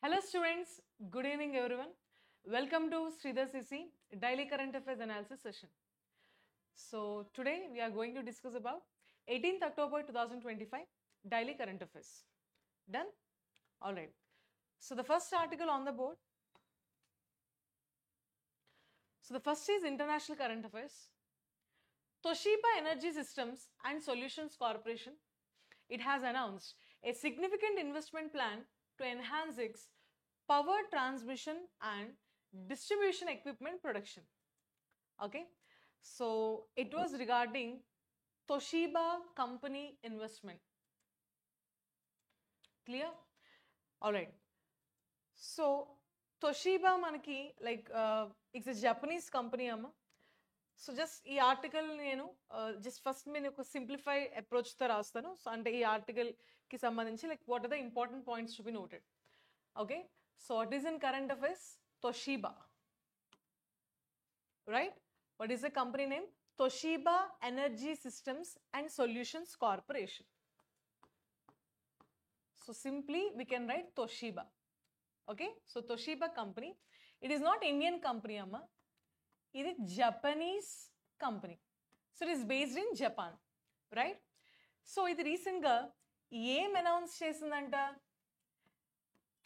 Hello students, good evening everyone. Welcome to Sridhar CC Daily Current Affairs Analysis session. So today we are going to discuss about 18th October 2025 Daily Current Affairs. Done? Alright. So the first article on the board. So the first is International Current Affairs. Toshiba Energy Systems and Solutions Corporation, it has announced a significant investment plan to enhance its power transmission and distribution equipment production. Okay, so it was regarding Toshiba company investment. Clear? All right. So Toshiba manaki it's a Japanese company amma. So just ఈ article నేను just first నేను ఒక simplify అప్రోచ్తో రాస్తాను. So అంటే ఈ ఆర్టికల్కి సంబంధించి what are the important points to be noted. Okay, so what is in current affairs? Toshiba, right? What is the company name? Toshiba Energy Systems and Solutions Corporation. So simply we can write Toshiba. Okay, so Toshiba company, it is not Indian company అమ్మ, ఇది Japanese company. So it is based in Japan, right? So ఇది రీసెంట్గా ఏం announce చేసిందంట?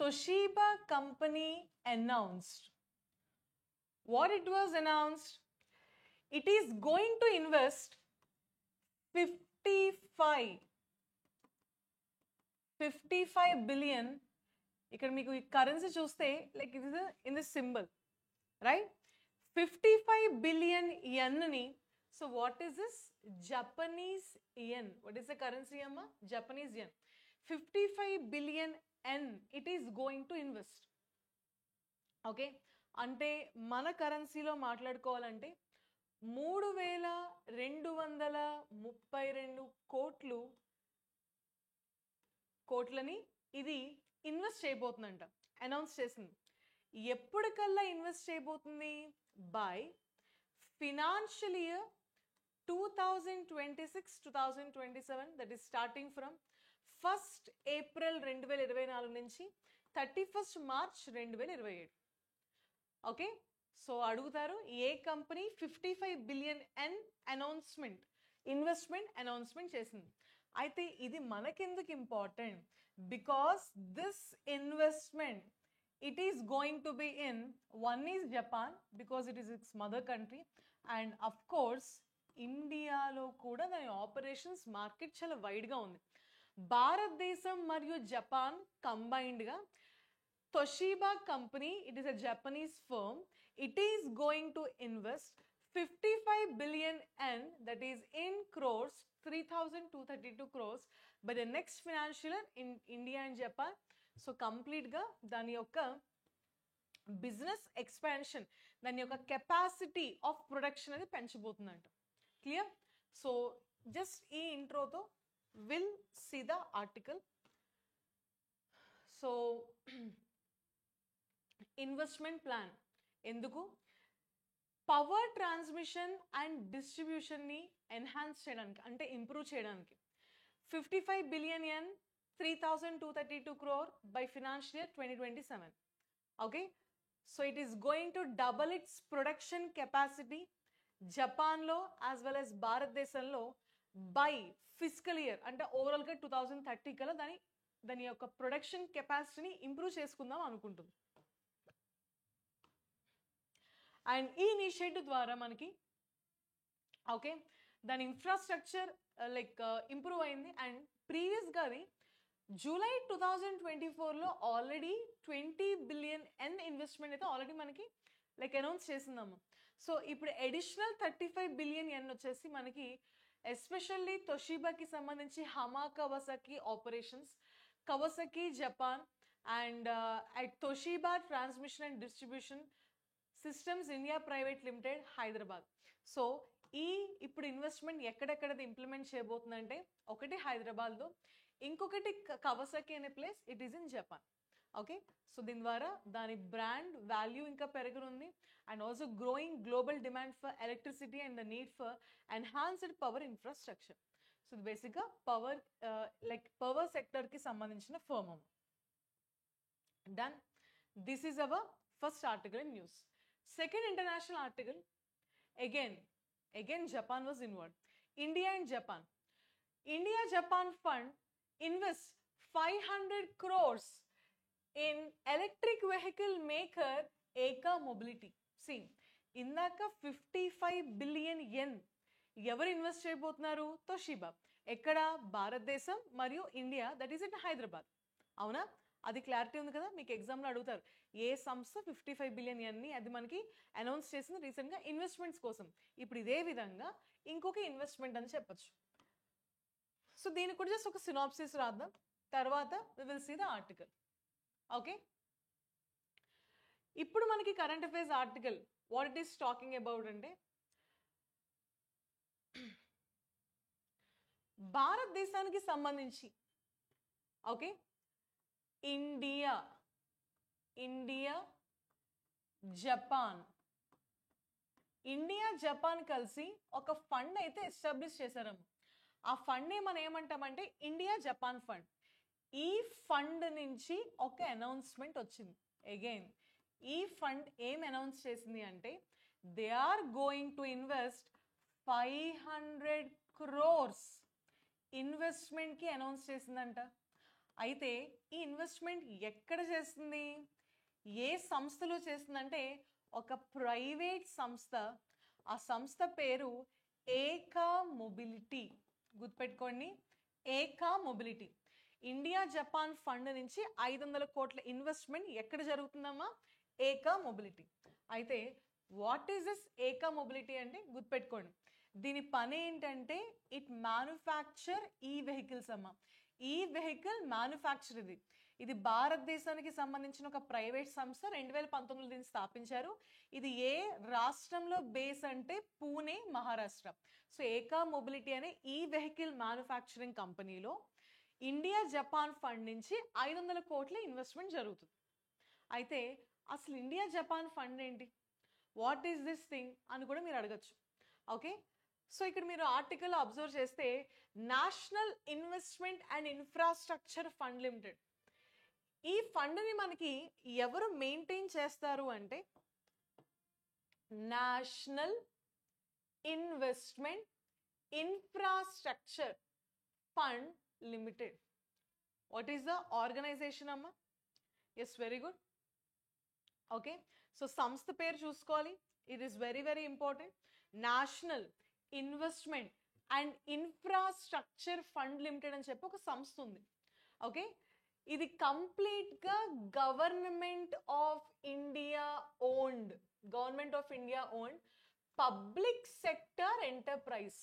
Toshiba company announced what it was announced, it is going to invest 55 billion. ఇక్కడ మీకు ఈ currency చూస్తే లైక్ ఇది in this symbol, right? 55 billion యెన్ని. So what is this? Japanese yen. What is the currency అమ్మా? Japanese yen. 55 billion yen it is going to invest. Okay, అంటే మన కరెన్సీలో మాట్లాడుకోవాలంటే 3232 కోట్లని ఇది ఇన్వెస్ట్ చేయబోతుందంట. అనౌన్స్ చేసింది. ఎప్పటికల్లా ఇన్వెస్ట్ చేయబోతుంది? By financial year 2026-2027, that is starting from 1st April 2024 నుంచి 31st March 2027. Okay, so అడుగుతారు ఏ కంపెనీ 55 బిలియన్ ఎన్ అనౌన్స్మెంట్ ఇన్వెస్ట్మెంట్ అనౌన్స్మెంట్ చేసింది. అయితే ఇది మనకెందుకు important? Because this investment it is going to be in, one is Japan because it is its mother country, and of course ఇండియాలో కూడా దాని operations market చాలా వైడ్గా ఉంది. భారతదేశం మరియు జపాన్ కంబైన్డ్గా Toshiba company, it is a Japanese firm, it is going to invest 55 billion yen, that is in crores 3232 crores by the next financial year in India and Japan. So కంప్లీట్గా దాని యొక్క business expansion, దాని యొక్క capacity of production అనేది పెంచబోతుందంట. Clear? So just ఈ ఇంట్రోతో will see the article. So investment plan ఎందుకు? Power transmission and డిస్ట్రిబ్యూషన్ని ఎన్హాన్స్ చేయడానికి, అంటే ఇంప్రూవ్ చేయడానికి. 55 billion yen, 3232 crore by financial year 2027. Okay, so it is going to double its production capacity Japan lo as well as భారతదేశంలో by fiscal year, అంటే ఓవరాల్గా 2030 కల్లా దాని యొక్క ప్రొడక్షన్ కెపాసిటీని ఇంప్రూవ్ చేసుకుందాం అనుకుంటుంది. అండ్ ఈ ఇనిషియేటివ్ ద్వారా మనకి ఓకే దాని ఇన్ఫ్రాస్ట్రక్చర్ ఇంప్రూవ్ అయింది. అండ్ ప్రీవియస్గా అది జూలై 2024లో ఆల్రెడీ 20 బిలియన్ ఎన్ ఇన్వెస్ట్మెంట్ అయితే ఆల్రెడీ మనకి అనౌన్స్ చేసిందమ్మ. సో ఇప్పుడు అడిషనల్ 35 బిలియన్ ఎన్ వచ్చేసి మనకి ఎస్పెషల్లీ తొషీబాకి సంబంధించి Hama Kawasaki operations, Kawasaki Japan, and Toshiba transmission and distribution systems India private limited Hyderabad. So ఇప్పుడు ఇన్వెస్ట్మెంట్ ఎక్కడెక్కడది ఇంప్లిమెంట్ చేయబోతుందంటే, ఒకటి హైదరాబాద్లో, ఇంకొకటి కవసకి అనే place, it is in Japan. Okay, so దీని ద్వారా దాని బ్రాండ్ వాల్యూ ఇంకా పెరగనుంది. And also growing global demand for electricity and the need for enhanced power infrastructure. So బేసిక్గా పవర్ సెక్టర్కి సంబంధించిన firm. Done. This is our first article in news. Second international article, again Japan was involved. India and Japan. India-Japan fund invests 500 crores in electric vehicle maker Eka Mobility. See, ఇందాక 55 billion N ఎవరు invest చేయబోతున్నారు? Toshiba. ఎక్కడ? భారతదేశం మరియు India, that is in Hyderabad. అవునా? అది clarity ఉంది కదా, మీకు ఎగ్జామ్లో అడుగుతారు ఏ సంస్థ 55 బిలియన్ యెన్ని అది మనకి అనౌన్స్ చేసింది రీసెంట్గా ఇన్వెస్ట్మెంట్స్ కోసం. ఇప్పుడు ఇదే విధంగా ఇంకొక ఇన్వెస్ట్మెంట్ అని చెప్పచ్చు. సో దీనికి కూడా జస్ట్ ఒక సినాప్సిస్ రాద్దాం, తర్వాత we will see the article. Okay, ఇప్పుడు మనకి current affairs article what it is talking about అంటే, భారతదేశానికి సంబంధించి ఓకే ఇండియా జపాన్ కలిసి ఒక ఫండ్ అయితే ఎస్టాబ్లిష్ చేశారమ్మ. ఆ ఫండ్ మనం ఏమంటామంటే ఇండియా జపాన్ ఫండ్. ఈ ఫండ్ నుంచి ఒక అనౌన్స్మెంట్ వచ్చింది. అగైన్ ఈ ఫండ్ ఏం అనౌన్స్ చేసింది అంటే they are going to invest 500 crores ఇన్వెస్ట్మెంట్కి అనౌన్స్ చేసిందంట. అయితే ఈ ఇన్వెస్ట్మెంట్ ఎక్కడ చేస్తుంది, ఏ సంస్థలో చేస్తుందంటే ఒక ప్రైవేట్ సంస్థ. ఆ సంస్థ పేరు ఏకా మొబిలిటీ. గుర్తుపెట్టుకోండి, ఏకా మొబిలిటీ. ఇండియా జపాన్ ఫండ్ నుంచి 500 కోట్ల ఇన్వెస్ట్మెంట్ ఎక్కడ జరుగుతుందమ్మా? ఏకా మొబిలిటీ. అయితే వాట్ ఈస్ దిస్ ఏకా మొబిలిటీ అంటే గుర్తుపెట్టుకోండి, దీని పని ఏంటంటే ఇట్ మ్యానుఫ్యాక్చర్ ఈ వెహికల్స్ అమ్మా. ఈ వెహికల్ మ్యానుఫ్యాక్చర్ ఇది భారతదేశానికి సంబంధించిన ఒక ప్రైవేట్ సంస్థ. 2019లో దీన్ని స్థాపించారు. ఇది ఏ రాష్ట్రంలో బేస్ అంటే పూణే, మహారాష్ట్ర. సో ఏకా మొబిలిటీ అనే ఈ వెహికల్ మ్యానుఫ్యాక్చరింగ్ కంపెనీలో ఇండియా జపాన్ ఫండ్ నుంచి 500 కోట్ల ఇన్వెస్ట్మెంట్ జరుగుతుంది. అయితే అసలు ఇండియా జపాన్ ఫండ్ ఏంటి, వాట్ ఈస్ దిస్ థింగ్ అని కూడా మీరు అడగచ్చు. ఓకే, సో ఇక్కడ మీరు ఆర్టికల్ అబ్జర్వ్ చేస్తే national investment and infrastructure fund limited. ఈ ఫండ్ని మనకి ఎవరు మెయింటైన్ చేస్తారు అంటే national investment infrastructure fund limited. What is the organization అమ్మా? Yes, very good. Okay, so సంస్థ పేరు చూసుకోవాలి, it is very very important. National investment and infrastructure fund limited అని చెప్పి ఒక సంస్థ ఉంది. ఓకే, ఇది కంప్లీట్గా government of India owned public sector enterprise.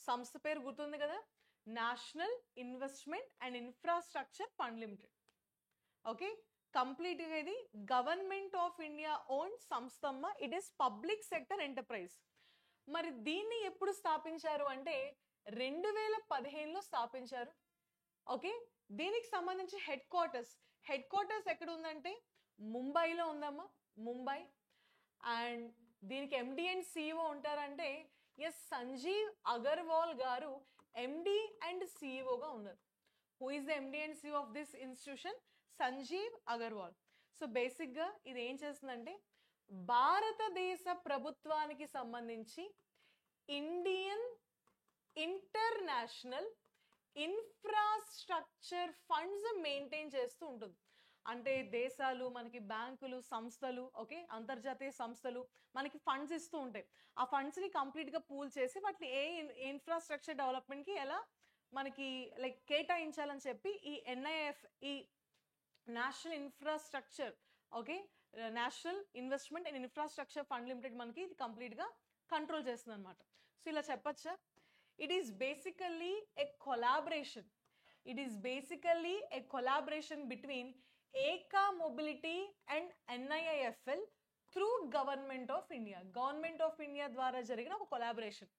సంస్థ పేరు గుర్తుంది కదా, national investment and infrastructure fund limited. Okay, కంప్లీట్గా ఇది గవర్నమెంట్ ఆఫ్ ఇండియా ఓన్ సంస్థమ్మ. It is public sector enterprise. మరి దీన్ని ఎప్పుడు స్థాపించారు అంటే 2015లో స్థాపించారు. ఓకే, దీనికి సంబంధించి హెడ్ క్వార్టర్స్ ఎక్కడ ఉందంటే ముంబైలో ఉందమ్మా, ముంబై. అండ్ దీనికి ఎండి అండ్ సిఇఓ ఉంటారంటే S Sanjeev Agarwal garu MD and సిఇఓగా ఉన్నారు. Who is the MD and CEO of this institution? Sanjeev Agarwal. So బేసిక్గా ఇది ఏం చేస్తుందంటే భారతదేశ ప్రభుత్వానికి సంబంధించి Indian International Infrastructure Funds maintain చేస్తూ ఉంటుంది. అంటే దేశాలు మనకి బ్యాంకులు, సంస్థలు, ఓకే, అంతర్జాతీయ సంస్థలు మనకి ఫండ్స్ ఇస్తూ ఉంటాయి. ఆ ఫండ్స్ని కంప్లీట్గా పూల్ చేసి వాటిని ఏ ఇన్ఫ్రాస్ట్రక్చర్ డెవలప్మెంట్కి ఎలా మనకి లైక్ కేటాయించాలని చెప్పి ఈ ఎన్ఐఎఫ్, ఈ national infrastructure, okay, national investment and infrastructure fund limited మనకి ఇది కంప్లీట్గా కంట్రోల్ చేస్తుంది అనమాట. సో ఇలా చెప్పచ్చా, it is basically a collaboration between Eka mobility and NIIFL through government of India ద్వారా జరిగిన ఒక కొలాబరేషన్.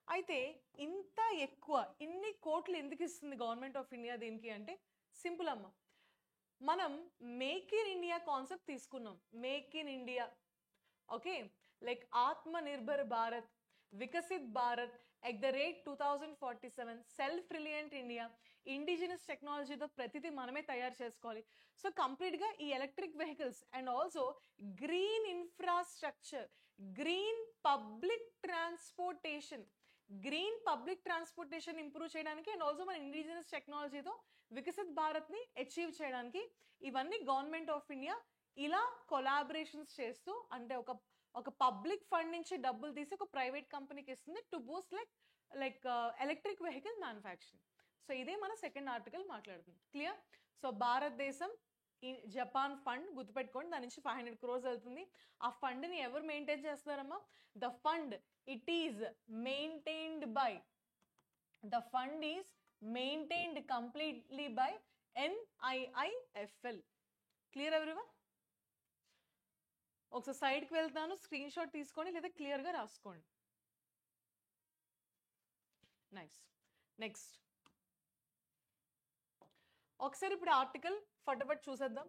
అయితే ఇంత ఎక్కువ ఇన్ని కోట్లు ఎందుకు ఇస్తుంది గవర్నమెంట్ ఆఫ్ ఇండియా దీనికి అంటే సింపుల్ అమ్మ, మనం మేక్ ఇన్ ఇండియా కాన్సెప్ట్ తీసుకున్నాం. Make in India, okay, like Atma Nirbhar Bharat, Viksit Bharat, 2047 self reliant India, indigenous టెక్నాలజీతో ప్రతిదీ మనమే తయారు చేసుకోవాలి. సో కంప్లీట్గా ఈ electric vehicles and also green infrastructure, green public transportation improve చేయడానికి అండ్ ఆల్సో మన ఇండిజినస్ టెక్నాలజీతో వికసిత్ భారత్ని అచీవ్ చేయడానికి ఇవన్నీ గవర్నమెంట్ ఆఫ్ ఇండియా ఇలా కొలాబరేషన్స్ చేస్తూ, అంటే ఒక పబ్లిక్ ఫండ్ నుంచి డబ్బులు తీసి ఒక ప్రైవేట్ కంపెనీకి ఇస్తుంది to boost like electric vehicle manufacturing. So ఇదే మన సెకండ్ ఆర్టికల్ మాట్లాడుతుంది. క్లియర్? సో భారతదేశం జపాన్ ఫండ్ గుర్తుపెట్టుకోండి, దాని నుంచి 500 crores వెళ్తుంది. ఆ ఫండ్ని ఎవరు మెయింటైన్ చేస్తున్నారమ్మా? The fund is maintained completely by NIIFL. Clear everyone? ఒకసారి సైడ్కి వెళ్తాను, స్క్రీన్ షాట్ తీసుకోండి లేదా క్లియర్గా రాసుకోండి. నెక్స్ట్ ఒకసారి ఇప్పుడు ఆర్టికల్ ఫటాఫట్ చూసేద్దాం.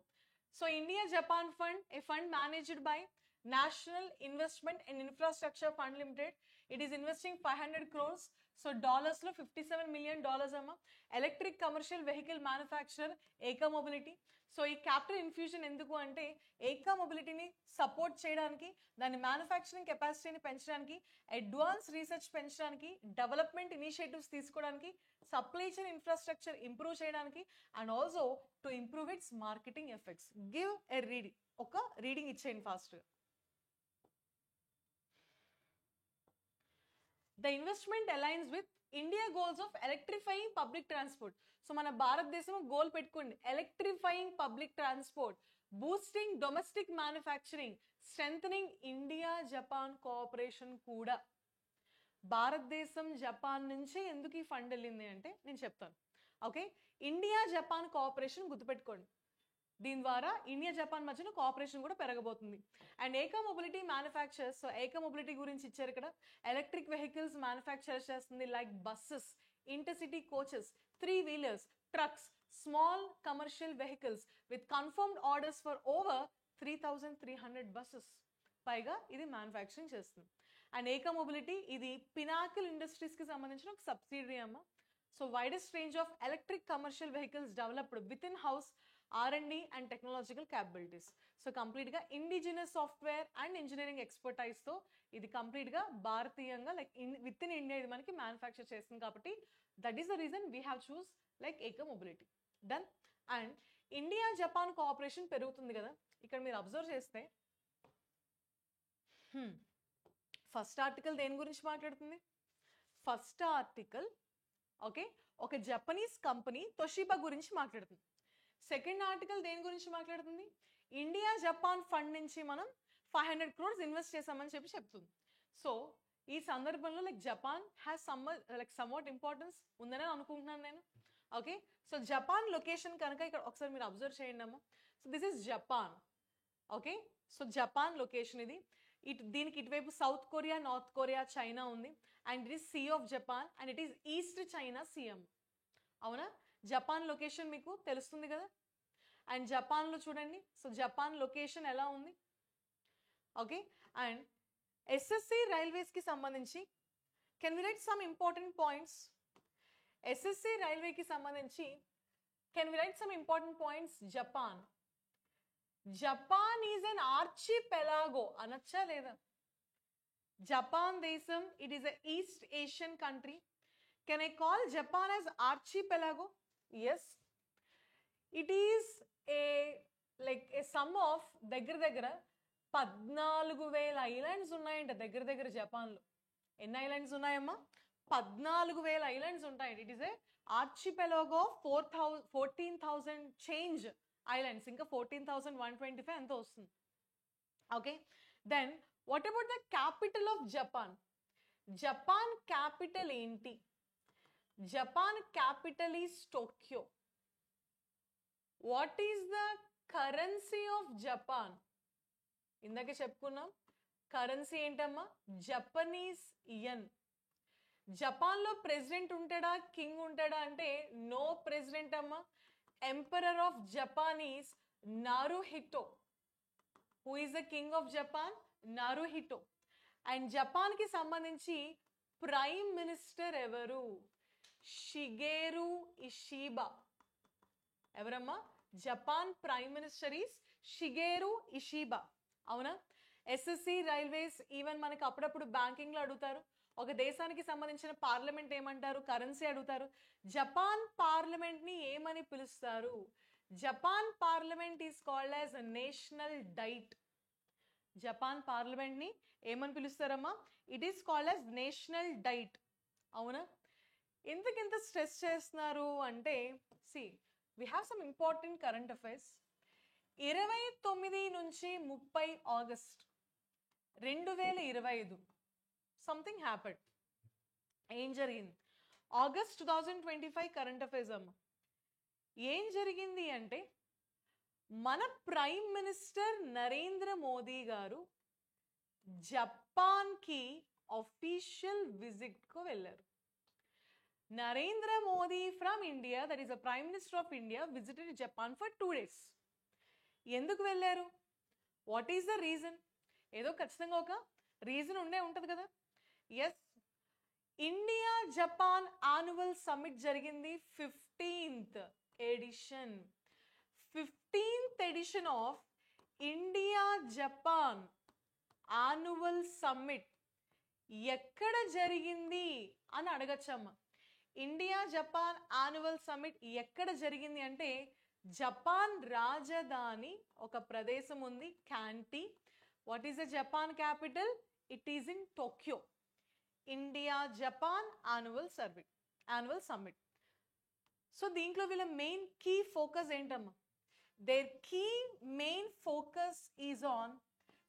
So India Japan fund, a fund managed by national investment and infrastructure fund limited. It is investing 500 crores. So డాలర్స్లో $57 million అమ్మా. Electric commercial vehicle manufacturer Eka mobility. So ఈ క్యాపిటల్ ఇన్ఫ్యూజన్ ఎందుకు అంటే ఏకా మొబిలిటీని సపోర్ట్ చేయడానికి, దాని మ్యానుఫ్యాక్చరింగ్ కెపాసిటీని పెంచడానికి, అడ్వాన్స్ రీసెర్చ్ పెంచడానికి, డెవలప్మెంట్ ఇనిషియేటివ్స్ తీసుకోవడానికి, సప్లై చైన్ ఇన్ఫ్రాస్ట్రక్చర్ ఇంప్రూవ్ చేయడానికి and also to improve it's marketing effects. Give a reading, ఒక రీడింగ్ ఇచ్చేయండి ఫాస్ట్గా. The investment aligns with India goals of electrifying public transport. So మన భారతదేశం గోల్ పెట్టుకోండి, electrifying public transport, boosting domestic manufacturing, strengthening India Japan cooperation కూడా. భారతదేశం Japan నుంచే ఎందుకు ఈ ఫండ్ వెళ్ళింది అంటే నేను చెప్తాను. ఓకే, ఇండియా జపాన్ కోఆపరేషన్ గుర్తుపెట్టుకోండి, దీని ద్వారా ఇండియా జపాన్ మధ్యన కోఆపరేషన్ కూడా పెరగబోతుంది. And Eka mobility manufactures, so Eka mobility గురించి ఇచ్చారు ఇక్కడ. ఎలక్ట్రిక్ వెహికల్స్ మ్యానుఫ్యాక్చర్ చేస్తుంది, like buses, intercity coaches, 3-wheelers, trucks, small commercial vehicles with confirmed orders for over 3,300 buses పైగా ఇది మ్యానుఫ్యాక్చరింగ్ చేస్తుంది. అండ్ ఏకా మొబిలిటీ ఇది పినాకిల్ ఇండస్ట్రీస్కి సంబంధించిన ఒక సబ్సిడరీ అమ్మ. So widest range of electric commercial vehicles developed with in house R&D and technological capabilities. So కంప్లీట్గా indigenous software and engineering ఎక్స్పర్టైజ్తో ఇది కంప్లీట్గా భారతీయంగా లైక్ విత్ ఇన్ ఇండియా ఇది మనకి మ్యానుఫ్యాక్చర్ చేస్తుంది. కాబట్టి that is the reason we have chose like Eka mobility. Done. And India Japan cooperation పెరుగుతుంది కదా, ఇక్కడ మీరు అబ్జర్వ్ చేస్తే ఫస్ట్ ఆర్టికల్ దేని గురించి మాట్లాడుతుంది? ఫస్ట్ ఆర్టికల్ ఓకే ఒక జపనీస్ కంపెనీ తొషిబా గురించి మాట్లాడుతుంది. సెకండ్ ఆర్టికల్ దేని గురించి మాట్లాడుతుంది? ఇండియా జపాన్ ఫండ్ నుంచి మనం 500 crores ఇన్వెస్ట్ చేసామని చెప్తుంది. సో ఈ సందర్భంలో like Japan has somewhat importance ఉందని అనుకుంటున్నాను నేను. ఓకే, సో జపాన్ లొకేషన్ కనుక ఇక్కడ ఒకసారి మీరు అబ్జర్వ్ చేయండి అమ్మా. So this is Japan. Okay, so Japan location ఇది. దీనికి ఇటువైపు south Korea, north Korea, China ఉంది. And it is sea of Japan and it is east China sea. అవునా? జపాన్ లొకేషన్ మీకు తెలుస్తుంది కదా. అండ్ జపాన్లో చూడండి, సో జపాన్ లొకేషన్ ఎలా ఉంది. ఓకే, అండ్ ఎస్ఎస్సి రైల్వేస్కి సంబంధించి can we write some important points? SSC రైల్వేకి సంబంధించి can we write some important points? Japan is an archipelago అనొచ్చా లేదా? జపాన్ దేశం it is a east Asian country. Can I call Japan as archipelago? Yes, it is a some of దగ్గర 14,000 islands ఉన్నాయంట దగ్గర జపాన్లో. ఎన్ని ఐలాండ్స్ ఉన్నాయమ్మా? 14,000 islands ఉంటాయండి. It is a archipelago 14,000 change islands, ఇంకా 14,125 ఎంతో వస్తుంది. Okay, then what about the capital of Japan? Japan capital ఏంటి? Japan capital is Tokyo. What is the currency of Japan? ఇందాక చెప్పుకున్నాం కరెన్సీ ఏంటమ్మా? Japanese yen. జపాన్లో ప్రెసిడెంట్ ఉంటాడా, కింగ్ ఉంటాడా అంటే నో ప్రెసిడెంట్ అమ్మా. Emperor of Japan is Naruhito. Who is the king of Japan? Naruhito. And జపాన్కి సంబంధించి ప్రైమ్ మినిస్టర్ ఎవరు? షిగేరు ఇషిబా. ఎవరమ్మా? Japan prime minister is షిగేరు Ishiba. అవునా? ఎస్ఎస్సి, రైల్వేస్, ఈవెన్ మనకి అప్పుడప్పుడు బ్యాంకింగ్ లో అడుగుతారు. ఒక దేశానికి సంబంధించిన పార్లమెంట్ ఏమంటారు? కరెన్సీ అడుగుతారు. జపాన్ పార్లమెంట్ ని ఏమని పిలుస్తారు? Japan parliament is called as national diet. Japan parliament ని ఏమని పిలుస్తారమ్మా? It is called as national diet. అవునా? ఎందుకింత స్ట్రెస్ చేస్తున్నారు అంటే, see we have some important current affairs. 29 నుంచి 30 ఆగస్ట్ 2025 సంథింగ్ హ్యాపెండ్. ఏం జరిగింది? ఆగస్ట్ 2025 కరెంట్ అఫైర్స్ అమ్మ. ఏం జరిగింది అంటే, మన ప్రైమ్ మినిస్టర్ నరేంద్ర మోదీ గారు జపాన్కి అఫీషియల్ విజిట్కు వెళ్ళారు. Narendra Modi from India, that is the prime minister of India, visited Japan for 2 days. ఎందుకు వెళ్ళారు? What is the reason? ఏదో ఖచ్చితంగా ఒక రీజన్ ఉంటుంది కదా. Yes, India Japan annual summit జరిగింది. 15th edition. 15th edition of India Japan annual summit ఎక్కడ జరిగింది అని అడగచ్చమ్మా. ఇండియా జపాన్ యాన్యువల్ సమ్మిట్ ఎక్కడ జరిగింది అంటే, జపాన్ రాజధాని ఒక ప్రదేశం ఉంది, క్యాంటీ. What is the Japan capital? It is in Tokyo. India Japan annual summit. So దీంట్లో వీళ్ళ మెయిన్ కీ ఫోకస్ ఏంటమ్మా? There key main focus is on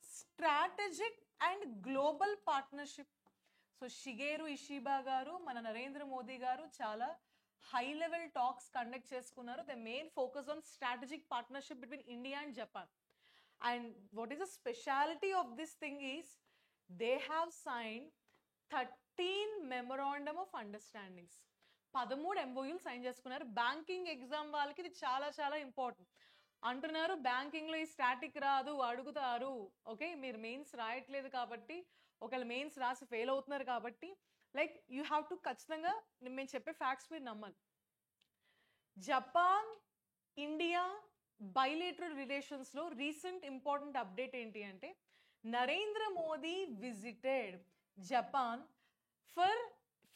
strategic and global partnership. So Shigeru Ishiba గారు, మన నరేంద్ర మోదీ గారు చాలా హై లెవెల్ టాక్స్ కండక్ట్ చేసుకున్నారు. The main focus on strategic partnership between India and Japan. And what is the speciality of this thing is they have signed 13 memorandum of understandings. 13 MOUలు sign చేసుకున్నారు. Banking exam వాళ్ళకి ఇది చాలా చాలా important. అంటున్నారు banking లో ఈ స్టాటిక్ రాదు, అడుగుతారు. ఓకే, మీరు మెయిన్స్ రాయట్లేదు కాబట్టి, ఒకవేళ మెయిన్స్ రాసి ఫెయిల్ అవుతున్నారు కాబట్టి, లైక్ యూ హ్యావ్ టు ఖచ్చితంగా మేము చెప్పే ఫ్యాక్ట్స్ మీరు నమ్మాలి. జపాన్ ఇండియా బైలేటరల్ రిలేషన్స్ లో రీసెంట్ ఇంపార్టెంట్ అప్డేట్ ఏంటి అంటే, Narendra Modi visited Japan for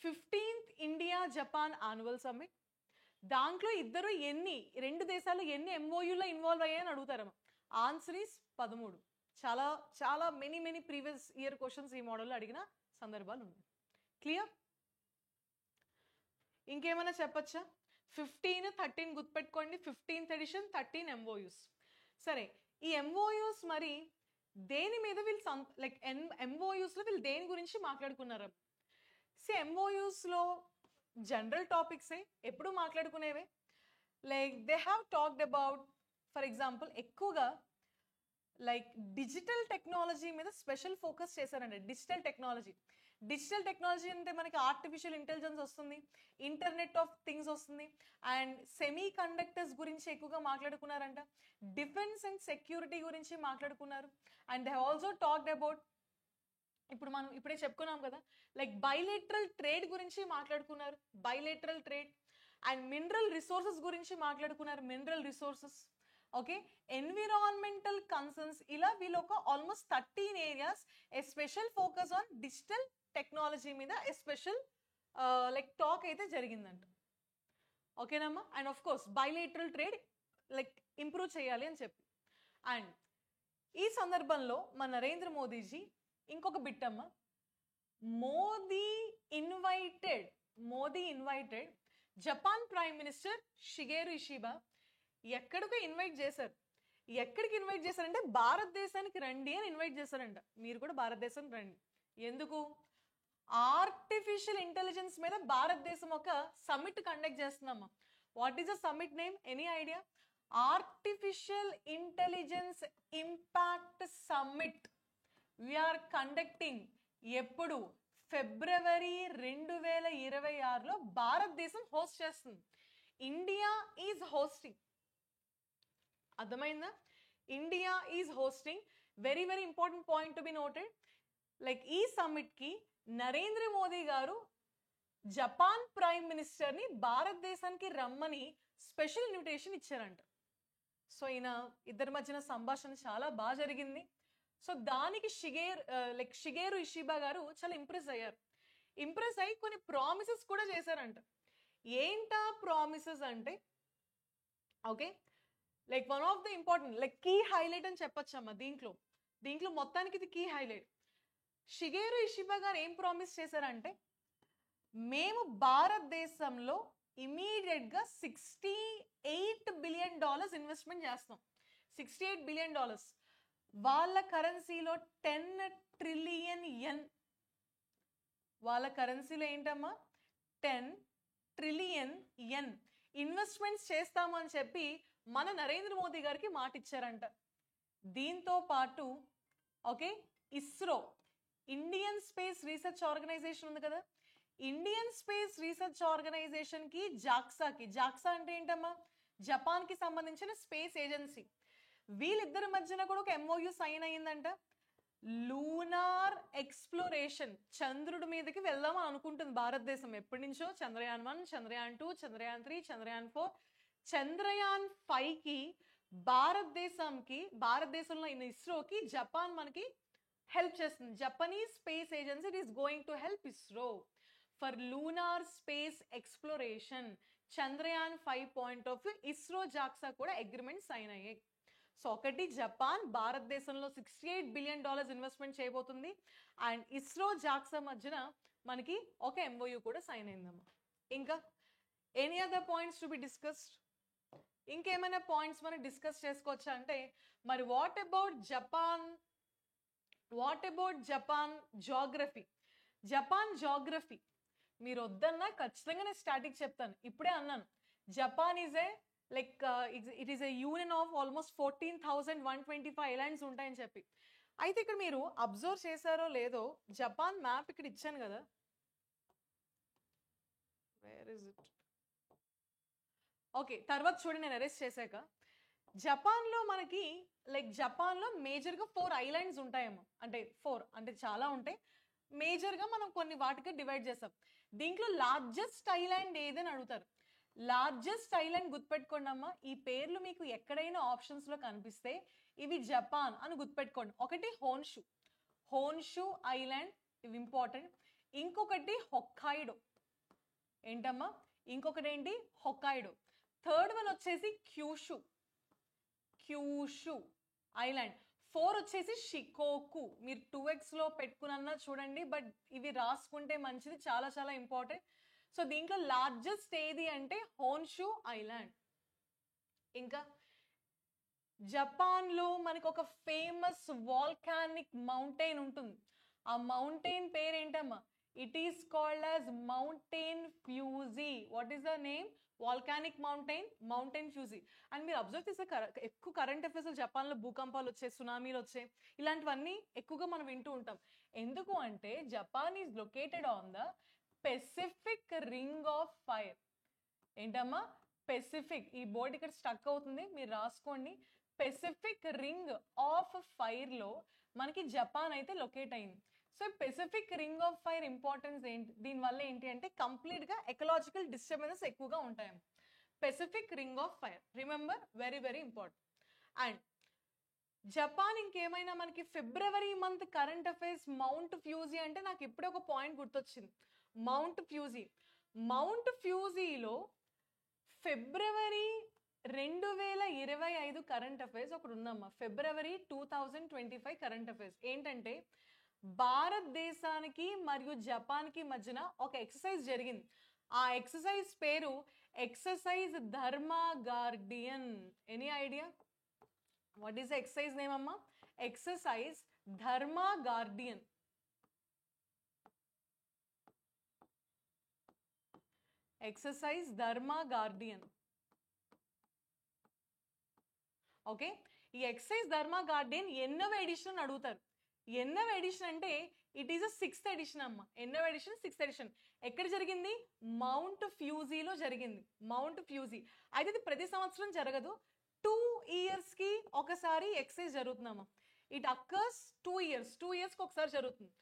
15th India Japan annual summit. దాంట్లో రెండు దేశాలు ఎన్ని MOUలో ఇన్వాల్వ్ అయ్యాయని అడుగుతారమ్మా. Answer is 13. చాలా చాలా మెనీ ప్రీవియస్ ఇయర్ క్వశ్చన్స్ ఈ మోడల్లో అడిగిన సందర్భాలు ఉన్నాయి. క్లియర్? ఇంకేమైనా చెప్పచ్చా? 15, 13 గుర్తుపెట్టుకోండి. 15th edition, 13 MOUs. సరే, ఈ MOUs మరి దేని మీద వీళ్ళు లైక్ MOUs లో వీళ్ళు దేని గురించి మాట్లాడుకున్నారు? MOUs లో జనరల్ టాపిక్సే, ఎప్పుడు మాట్లాడుకునేవే. Like they have talked about, for example ఎక్కువగా లైక్ డిజిటల్ టెక్నాలజీ మీద స్పెషల్ ఫోకస్ చేశారండి. డిజిటల్ టెక్నాలజీ అంటే మనకి ఆర్టిఫిషియల్ ఇంటెలిజెన్స్ వస్తుంది, ఇంటర్నెట్ ఆఫ్ థింగ్స్ వస్తుంది, అండ్ సెమీ కండక్టర్స్ గురించి ఎక్కువగా మాట్లాడుకున్నారంట. డిఫెన్స్ అండ్ సెక్యూరిటీ గురించి మాట్లాడుకున్నారు. And they also talked about, ఇప్పుడు మనం ఇప్పుడే చెప్పుకున్నాం కదా, లైక్ బైలేటరల్ ట్రేడ్ గురించి మాట్లాడుకున్నారు. Bilateral trade and mineral resources గురించి మాట్లాడుకున్నారు. Mineral resources, okay, environmental concerns. ఇలా వీళ్ళు ఒక almost 13 areas A special focus on digital technology మీద ఏ స్పెషల్ లైక్ టాక్ అయితే జరిగిందంట. ఓకేనమ్మా? And of course bilateral trade like improve చేయాలి అని చెప్పి. అండ్ ఈ సందర్భంలో మన నరేంద్ర మోదీజీ ఇంకొక బిట్ అమ్మ, Modi invited Japan prime minister షిగేరు Ishiba. ఎక్కడికి ఇన్వైట్ చేశారు? ఎక్కడికి ఇన్వైట్ చేశారంటే, భారతదేశానికి రండి అని ఇన్వైట్ చేశారంట. మీరు కూడా భారతదేశానికి రండి. ఎందుకు? ఆర్టిఫిషియల్ ఇంటెలిజెన్స్ మీద భారతదేశం ఒక సమ్మిట్ కండక్ట్ చేస్తుందమ్మా. What is the summit name? Any idea? Artificial intelligence impact summit we're conducting. ఎప్పుడు? ఫిబ్రవరి 2026లో భారతదేశం హోస్ట్ చేస్తుంది. India is hosting. అర్థమైందా? India is hosting. Very important point to be noted. Like ఈ సమ్మిట్ కి నరేంద్ర మోదీ గారు జపాన్ ప్రైమ్ మినిస్టర్ని భారతదేశానికి రమ్మని స్పెషల్ ఇన్విటేషన్ ఇచ్చారంట. సో ఈయన ఇద్దరి మధ్యన సంభాషణ చాలా బాగా జరిగింది. సో దానికి షిగేరు ఇషిబా గారు చాలా ఇంప్రెస్ అయ్యారు. ఇంప్రెస్ అయ్యి కొన్ని ప్రామిసెస్ కూడా చేశారంట. ఏంటా ప్రామిసెస్ అంటే, okay, like one of the important like key highlight అని చెప్పొచ్చమ్మా దీంట్లో మొత్తానికి ఇది కీ హైలైట్. షిగేరు ఇషిబా గారు ఏం ప్రామిస్ చేశారంటే, మేము భారతదేశంలో ఇమీడియట్గా $68 బిలియన్ ఇన్వెస్ట్మెంట్ చేస్తాం. $68 బిలియన్, వాళ్ళ కరెన్సీలో 10 ట్రిలియన్ యెన్. వాళ్ళ కరెన్సీలో ఏంటమ్మా 10 ట్రిలియన్ యెన్ ఇన్వెస్ట్మెంట్స్ చేస్తాము అని చెప్పి మన నరేంద్ర మోదీ గారికి మాట ఇచ్చారంట. దీంతో పాటు okay, ISRO Indian Space Research Organisation ఉంది కదా, ఇండియన్ స్పేస్ రీసెర్చ్ ఆర్గనైజేషన్ కి జాక్సా అంటే ఏంటమ్మా, జపాన్ కి సంబంధించిన స్పేస్ ఏజెన్సీ, వీళ్ళిద్దరి మధ్యన కూడా ఒక MOU సైన్ అయ్యిందంట. లూనార్ ఎక్స్ప్లోరేషన్, చంద్రుడి మీదకి వెళ్దామని అనుకుంటుంది భారతదేశం ఎప్పటి నుంచో. చంద్రయాన్ 1, చంద్రయాన్ 2, చంద్రయాన్ 3, చంద్రయాన్ 4, చంద్రయాన్ 5 కి భారతదేశంలో ఇస్రోకి జపాన్ మనకి హెల్ప్ చేస్తుంది. Japanese space agency is going to help ISRO for lunar space exploration. Chandrayaan 5 point of view ISRO JAXA కూడా అగ్రిమెంట్ సైన్ అయ్యాయి. సో ఒకటి, జపాన్ భారతదేశంలో $68 బిలియన్ ఇన్వెస్ట్మెంట్ చేయబోతుంది. అండ్ ఇస్రో జాక్సా మధ్యన మనకి ఒక MOU కూడా సైన్ అయిందమ్మా. ఇంకా any other points to be discussed? ఇంకేమైనా పాయింట్స్ మనం డిస్కస్ చేసుకోవచ్చా అంటే, మరి what about Japan geography? Japan geography మీరు వద్దన్నా ఖచ్చితంగా నేను స్టాటిక్ చెప్తాను. ఇప్పుడే అన్నాను, Japan is a it is A union of almost 14,125 islands ఉంటాయని చెప్పి. అయితే ఇక్కడ మీరు అబ్జర్వ్ చేశారో లేదో, జపాన్ మ్యాప్ ఇక్కడ ఇచ్చాను కదా, వేర్ ఇస్ ఇట్? ఓకే, తర్వాత చూడండి నేను అరెస్ట్ చేశాక. జపాన్లో మనకి జపాన్లో మేజర్గా 4 ఐలాండ్స్ ఉంటాయేమో, అంటే 4 అంటే చాలా ఉంటాయి. మేజర్గా మనం కొన్ని వాటికి డివైడ్ చేస్తాం. దీంట్లో లార్జెస్ట్ ఐలాండ్ ఏదని అడుగుతారు. లార్జెస్ట్ ఐలాండ్ గుర్తుపెట్టుకోండి అమ్మా, ఈ పేర్లు మీకు ఎక్కడైనా ఆప్షన్స్లో కనిపిస్తే ఇవి జపాన్ అని గుర్తుపెట్టుకోండి. ఒకటి హోన్షు ఐలాండ్, ఇవి ఇంపార్టెంట్. ఇంకొకటి హొక్కైడో, ఏంటమ్మా ఇంకొకటి ఏంటి, హొక్కైడో. థర్డ్ వన్ వచ్చేసి క్యూషు ఐలాండ్. 4 వచ్చేసి షికోకు. మీరు 2x లో పెట్టుకున్నా చూడండి, బట్ ఇవి రాసుకుంటే మంచిది, చాలా చాలా ఇంపార్టెంట్. సో దీంట్లో లార్జెస్ట్ ఏది అంటే హోన్షు ఐలాండ్. ఇంకా జపాన్లో మనకు ఒక ఫేమస్ వాల్కానిక్ మౌంటైన్ ఉంటుంది. ఆ మౌంటైన్ పేరు ఏంటమ్మా, it is called as mountain Fuji. What is the name? Volcanic mountain Fuji. And మీరు అబ్జర్వ్ చేస్తే ఎక్కువ కరెంట్ అఫైర్స్ జపాన్లో భూకంపాలు వచ్చాయి, సునామీలు వచ్చాయి, ఇలాంటివన్నీ ఎక్కువగా మనం వింటూ ఉంటాం. ఎందుకు అంటే Japan is located on the Pacific ring of fire. ఏంటమ్మా పెసిఫిక్, ఈ బోర్డ్ ఇక్కడ స్టక్ అవుతుంది, మీరు రాసుకోండి. పెసిఫిక్ రింగ్ ఆఫ్ ఫైర్ లో మనకి జపాన్ అయితే లొకేట్ అయింది. So Pacific ring of fire importance ఏంటి, దీనివల్ల ఏంటి అంటే కంప్లీట్ గా ఎకలాజికల్ డిస్టర్బెన్సెస్ ఎక్కువగా ఉంటాయి. Pacific ring of fire, remember, very very important. And Japan ఇంకేమైనా మనకి February month current affairs mount Fuji అంటే నాకు ఇప్పుడే ఒక పాయింట్ గుర్తొచ్చింది. మౌంట్ ఫ్యూజీలో ఫిబ్రవరి 2025 కరెంట్ అఫైర్స్ ఒకటి ఉందమ్మా. ఫిబ్రవరి 2025 కరెంట్ అఫైర్స్ ఏంటంటే, భారతదేశానికి మరియు జపాన్కి మధ్యన ఒక ఎక్సర్సైజ్ జరిగింది. ఆ ఎక్సర్సైజ్ పేరు exercise Dharma Guardian. Any idea what is the exercise name అమ్మా? Exercise Dharma Guardian. Exercise Dharma Guardian. Okay, ఈ ఎక్సర్సైజ్ ధర్మా గార్డియన్ ఎన్నవ ఎడిషన్ అడుగుతారు. ఎన్నవ ఎడిషన్ అంటే ఇట్ ఈస్ 6th ఎడిషన్ అమ్మ. ఎన్నవ ఎడిషన్? 6th edition. ఎక్కడ జరిగింది? మౌంట్ ఫ్యూజీలో జరిగింది. మౌంట్ ఫ్యూజీ అయితే ఇది ప్రతి సంవత్సరం జరగదు, 2 years కి ఒకసారి ఎక్సర్సైజ్ జరుగుతుందమ్మా. ఇట్ అక్కర్స్ 2 years కి ఒకసారి జరుగుతుంది.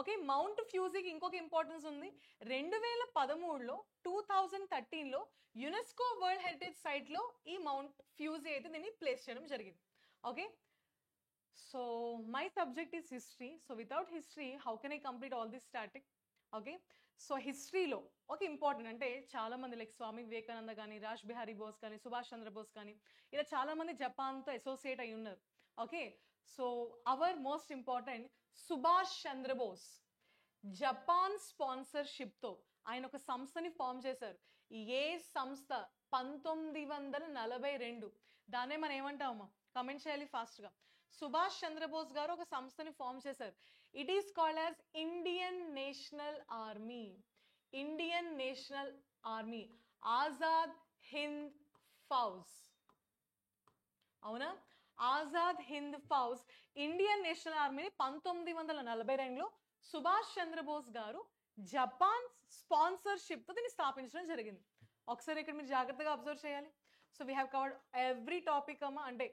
ఓకే, మౌంట్ ఫ్యూజీకి ఇంకొక ఇంపార్టెన్స్ ఉంది. 2013లో 2013లో యునెస్కో వరల్డ్ హెరిటేజ్ సైట్లో ఈ మౌంట్ ఫ్యూజీ అయితే దీన్ని ప్లేస్ చేయడం జరిగింది. Okay, so my subject is history. So without history how can I complete all this static? Okay, so హిస్టరీలో ఒక ఇంపార్టెంట్ అంటే చాలా మంది లైక్ స్వామి వివేకానంద కానీ, రాజ్ బిహారీ బోస్ కానీ, సుభాష్ చంద్రబోస్ కానీ, ఇలా చాలా మంది జపాన్తో అసోసియేట్ అయి ఉన్నారు. Okay, so our most important Subhash Chandra Bose Japan స్పాన్సర్షిప్తో ఆయన ఒక సంస్థని ఫామ్ చేశారు. ఏ సంస్థ? 1942. దాన్నే మనం ఏమంటామమ్మా? కమెంట్ చేయాలి ఫాస్ట్గా. సుభాష్ చంద్రబోస్ గారు ఒక సంస్థని ఫామ్ చేశారు. It is called as Indian national army. Indian national army, Azad Hind Fauj. అవునా? ఆజాద్ హింద్ ఫౌజ్ ఇండియన్ నేషనల్ ఆర్మీని 1942లో సుభాష్ చంద్రబోస్ గారు జపాన్ స్పాన్సర్షిప్తో దీన్ని స్థాపించడం జరిగింది. ఒకసారి ఇక్కడ మీరు జాగ్రత్తగా అబ్జర్వ్ చేయాలి. So we have covered every topic అమ్మా, అంటే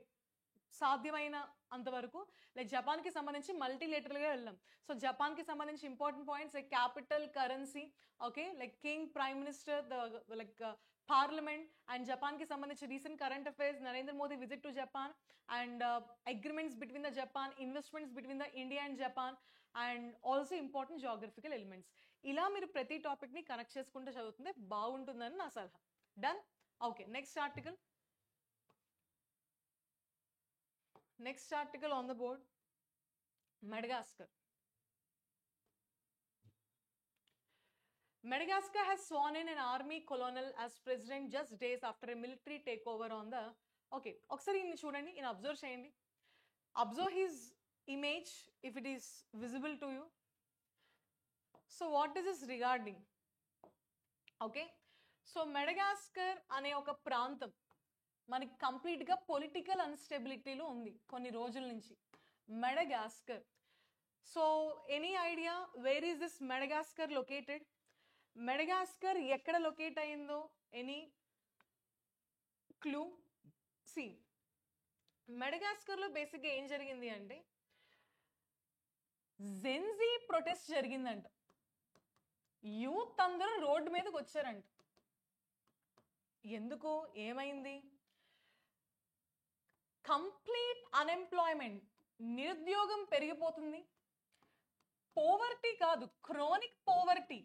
సాధ్యమైన అంతవరకు. లైక్ జపాన్కి సంబంధించి మల్టీలేటరల్గా వెళ్ళాం. సో జపాన్కి సంబంధించి important points like capital, currency, okay, like king, prime minister, like parliament, and జపాన్కి సంబంధించి recent current affairs, Narendra Modi visit to Japan, and agreements between the Japan, investments between the India and Japan, and also important geographical elements. ఇలా మీరు ప్రతి టాపిక్ని connect చేసుకుంటూ చదువుతుంటే బాగుంటుందని నా సలహా. Done? Okay, next article. Next article on the board, Madagascar. Madagascar has sworn in an army colonel as president just days after a military takeover on the... Okay, ఒకసారి ఇన్ని చూడండి, ఇన్ని అబ్జర్వ్ చేయండి. Observe his image if it is visible to you. So what is this regarding? Okay, so Madagascar అనే ఒక ప్రాంతం మనకి కంప్లీట్గా పొలిటికల్ అన్స్టెబిలిటీలో ఉంది కొన్ని రోజుల నుంచి. Madagascar. So any idea where is this Madagascar located? Madagascar ఎక్కడ లొకేట్ అయిందో ఎనీ క్లూ? సి, మెడగాస్కర్లో బేసిక్గా ఏం జరిగింది అంటే జెన్జీ ప్రొటెస్ట్ జరిగిందంట. యూత్ అందరూ రోడ్డు మీదకి వచ్చారంట. ఎందుకు? ఏమైంది? కంప్లీట్ అన్ఎంప్లాయ్మెంట్, నిరుద్యోగం పెరిగిపోతుంది. పోవర్టీ కాదు, క్రోనిక్ పోవర్టీ,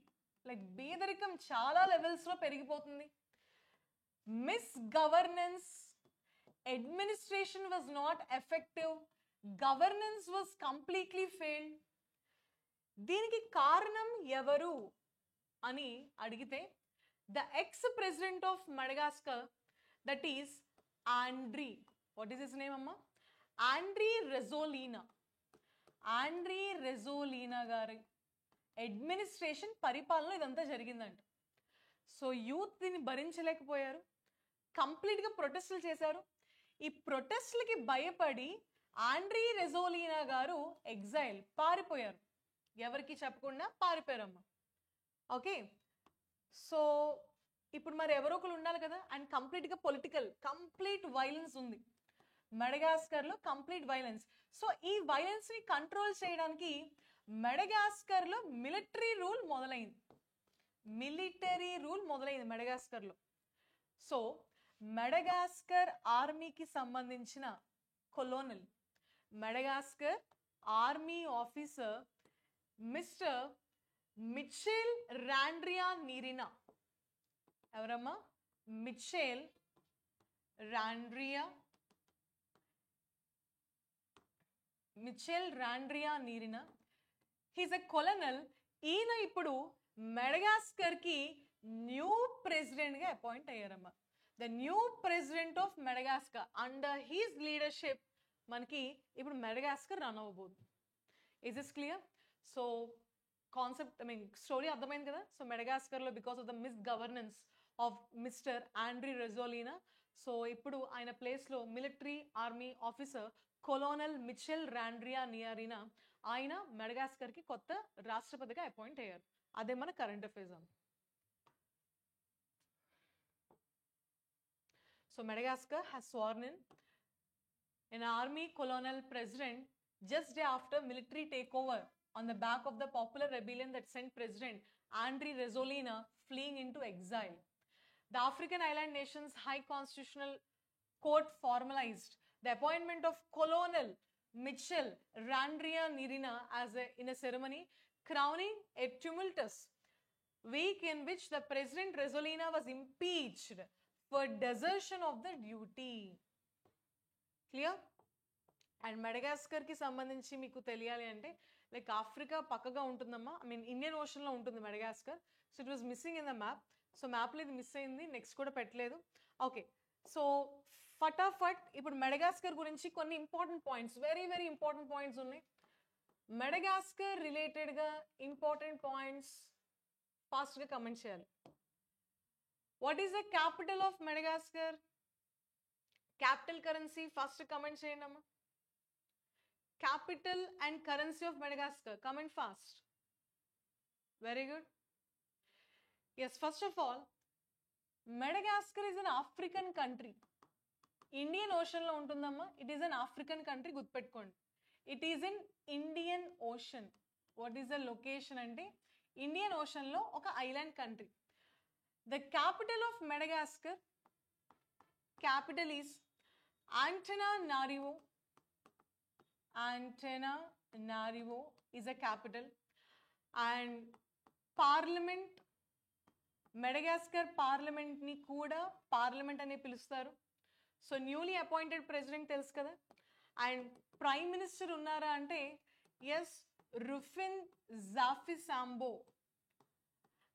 లైక్ బీదరికం చాలా లెవెల్స్లో పెరిగిపోతుంది. Misgovernance, administration was not effective, governance was completely failed. దీనికి కారణం ఎవరు అని అడిగితే the ex president of Madagascar, that is Andry. What is his name, amma? Andry Rajoelina. Andry Rajoelina గారి అడ్మినిస్ట్రేషన్, పరిపాలన ఇదంతా జరిగిందంట. సో యూత్ దీన్ని భరించలేకపోయారు, కంప్లీట్గా ప్రొటెస్టులు చేశారు. ఈ ప్రొటెస్టులకి భయపడి ఆండ్రీ రెజోలీనా గారు ఎగ్జైల్, పారిపోయారు. ఎవరికి చెప్పకుండా పారిపోయారమ్మా. ఓకే, సో ఇప్పుడు మరి ఎవరో ఒకరు ఉండాలి కదా. అండ్ కంప్లీట్గా పొలిటికల్, కంప్లీట్ వైలెన్స్ ఉంది మెడగాస్కర్లో, కంప్లీట్ వైలెన్స్. సో ఈ వైలెన్స్ని కంట్రోల్ చేయడానికి మెడగాస్కర్లో మిలిటరీ రూల్ మొదలైంది. మిలిటరీ రూల్ మొదలైంది మెడగాస్కర్లో. సో మెడగాస్కర్ ఆర్మీకి సంబంధించిన colonel, Madagascar army officer mister Michael Randrianirina. ఎవరమ్మా? Michael Randrianirina. He's a colonel. ఈయన ఇప్పుడు మెడగాస్కర్కి న్యూ ప్రెసిడెంట్గా అపాయింట్ అయ్యారమ్మా. The new president of Madagascar. Under his leadership మనకి ఇప్పుడు మెడగాస్కర్ రన్ అవ్వబోతుంది. Is this clear? So concept, I mean story అర్థమైంది కదా. సో మెడగాస్కర్లో because of the misgovernance of mister Andrei రెజోలీనా, so ఇప్పుడు ఆయన ప్లేస్లో military army officer colonel Mitchell రాండ్రియా నియారినా, ఆయన మెడగాస్కర్కి కొత్త రాష్ట్రపతిగా అపాయింట్ అయ్యారు. అదే మన current affairs. So Madagascar has sworn in an army colonel president just day after military takeover on the back of the popular rebellion that sent President Andry Rajoelina fleeing into exile. The African island nation's High Constitutional Court formalized the appointment of Colonel Mitchell Randrianirina in a ceremony crowning a tumultuous week in which the President Rajoelina was impeached for desertion of the duty. Clear? And మెడగాస్కర్కి సంబంధించి మీకు తెలియాలి అంటే like Africa పక్కగా ఉంటుందమ్మా, I mean Indian ఓషన్లో ఉంటుంది Madagascar. So it was missing in the map. So మ్యాప్లో ఇది మిస్ అయింది, నెక్స్ట్ కూడా పెట్టలేదు. ఓకే, సో ఫటాఫట్ ఇప్పుడు మెడగాస్కర్ గురించి కొన్ని important points, very very important points ఉన్నాయి. మెడగాస్కర్ రిలేటెడ్గా ఇంపార్టెంట్ పాయింట్స్ ఫాస్ట్గా కమెంట్ చేయాలి. What is the capital of Madagascar? Capital currency first comment చేయండి అమ్మా. Capital and currency of Madagascar. Comment fast. Very good. Yes, first of all, Madagascar is an African country. Indian Ocean lo untundamma. It is an African country. Gudpettukondi. It is in Indian Ocean. What is the location ante? Indian Ocean lo oka island country. The capital of Madagascar, capital is Antananarivo. Antananarivo is a capital, and parliament, Madagascar parliament ni kuda parliament ane pilustaru. So newly appointed president telusu kada, and prime minister unnara ante yes, Rufin Zafisambo.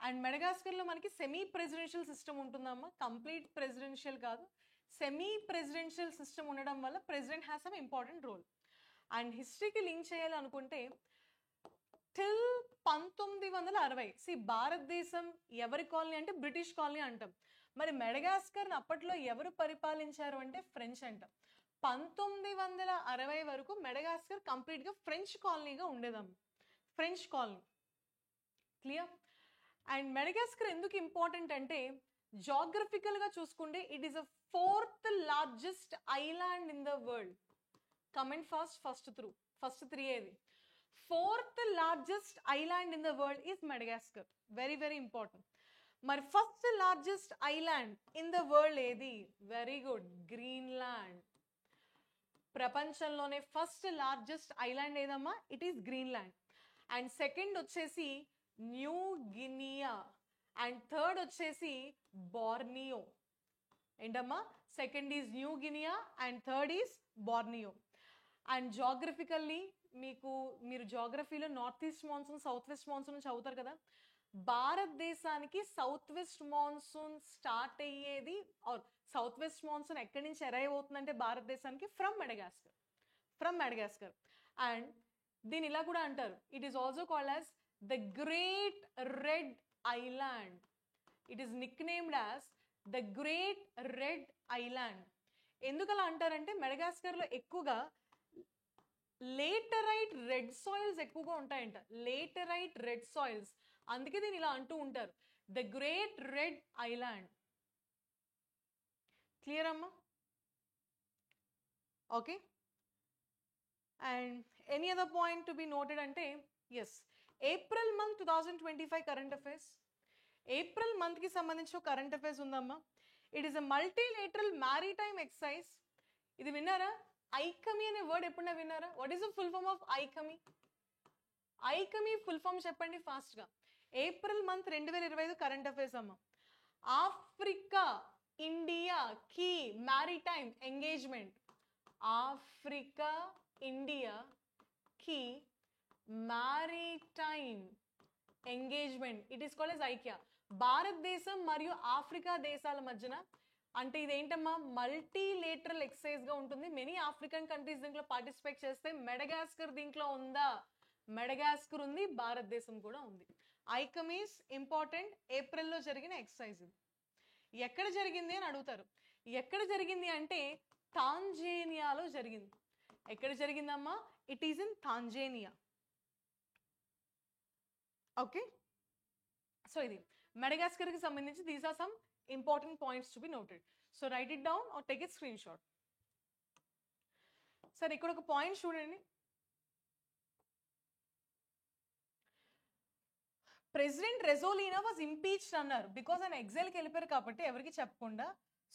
And Madagascar lo manaki semi presidential system untundamma, complete presidential kaadu, semi presidential system ఉండడం వల్ల president has some important role. And హిస్టరీకి link చేయాలనుకుంటే till 1960 భారతదేశం ఎవరి colony అంటే British colony అంటాం. మరి మెడగాస్కర్ని అప్పట్లో ఎవరు పరిపాలించారు అంటే ఫ్రెంచ్ అంటాం. 1960 వరకు మెడగాస్కర్ కంప్లీట్గా ఫ్రెంచ్ కాలనీగా ఉండేదమ్మ, French colony. Clear? And Madagascar ఎందుకు ఇంపార్టెంట్ అంటే జాగ్రఫికల్గా చూసుకుంటే it is a 4th largest island in the world. Comment fast, first three ఏది? 4th largest island in the world is Madagascar. Very very important. మరి first largest island in the world ఏది? Very good, Greenland. ప్రపంచంలోనే first largest island ఏదమ్మా? It is Greenland. And second వచ్చేసి New Guinea, and third వచ్చేసి Borneo. ఏంటమ్మా? Second is New Guinea and third is Borneo. And geographically మీరు జాగ్రఫీలో north east monsoon, south west monsoon చదువుతారు కదా. భారతదేశానికి సౌత్ వెస్ట్ మాన్సూన్ స్టార్ట్ అయ్యేది, సౌత్ వెస్ట్ మాన్సూన్ ఎక్కడి నుంచి అరైవ్ అవుతుందంటే భారతదేశానికి ఫ్రమ్ మెడగాస్కర్. అండ్ దీని ఇలా కూడా అంటారు, it is also called as the great red island. It is Nick named as the great red island. ఎందుకు అలా అంటారంటే మెడగాస్కర్లో ఎక్కువగా లేటరైట్ రెడ్ సాయిల్స్ ఎక్కువగా ఉంటాయంట, లేటరైట్ రెడ్ సాయిల్స్. అందుకే దీన్ని ఇలా అంటూ ఉంటారు, the great red island. Clear అమ్మా? Okay. And any other point to be noted అంటే yes, April month 2025 current affairs. April మంత్కి సంబంధించిన కరెంట్ అఫైర్స్ ఉందమ్మా. It is a multilateral maritime exercise. ఇది విన్నారా? ఐకమీ అనే వర్డ్ ఎప్పుడైనా విన్నారా? What is the full form of AIKEYME? AIKEYME full form చెప్పండి ఫాస్ట్గా. ఏప్రిల్ మంత్ 2025 కరెంట్ అఫైర్స్ అమ్మ. Africa India key maritime engagement. Africa India key maritime engagement. It is called yes IKEA. భారతదేశం మరియు Africa దేశాల మధ్యన, అంటే ఇదేంటమ్మా మల్టీలేటరల్ ఎక్సర్సైజ్ గా ఉంటుంది. మెనీ ఆఫ్రికన్ కంట్రీస్ దీంట్లో పార్టిసిపేట్ చేస్తే మెడగాస్కర్ దీంట్లో ఉందా? మెడగాస్కర్ ఉంది, భారతదేశం కూడా ఉంది. ఐకమీస్ ఇంపార్టెంట్. ఏప్రిల్లో జరిగిన ఎక్సర్సైజ్. ఎక్కడ జరిగింది అని అడుగుతారు. ఎక్కడ జరిగింది అంటే తాంజేనియాలో జరిగింది. ఎక్కడ జరిగిందమ్మా? It is in Tanzania. Okay, so ఇది మెడగాస్కర్ కి సంబంధించి these are some important points to be noted. So write it down or take a screenshot. సరే, ఇక్కడ ఒక పాయింట్ చూడండి. ప్రెసిడెంట్ రెజోలినా వాజ్ ఇంపీచ్డ్ అన్నారు బికాజ్ ఆయన ఎగ్జైల్కి వెళ్ళిపోయారు కాబట్టి ఎవరికి చెప్పకుండా.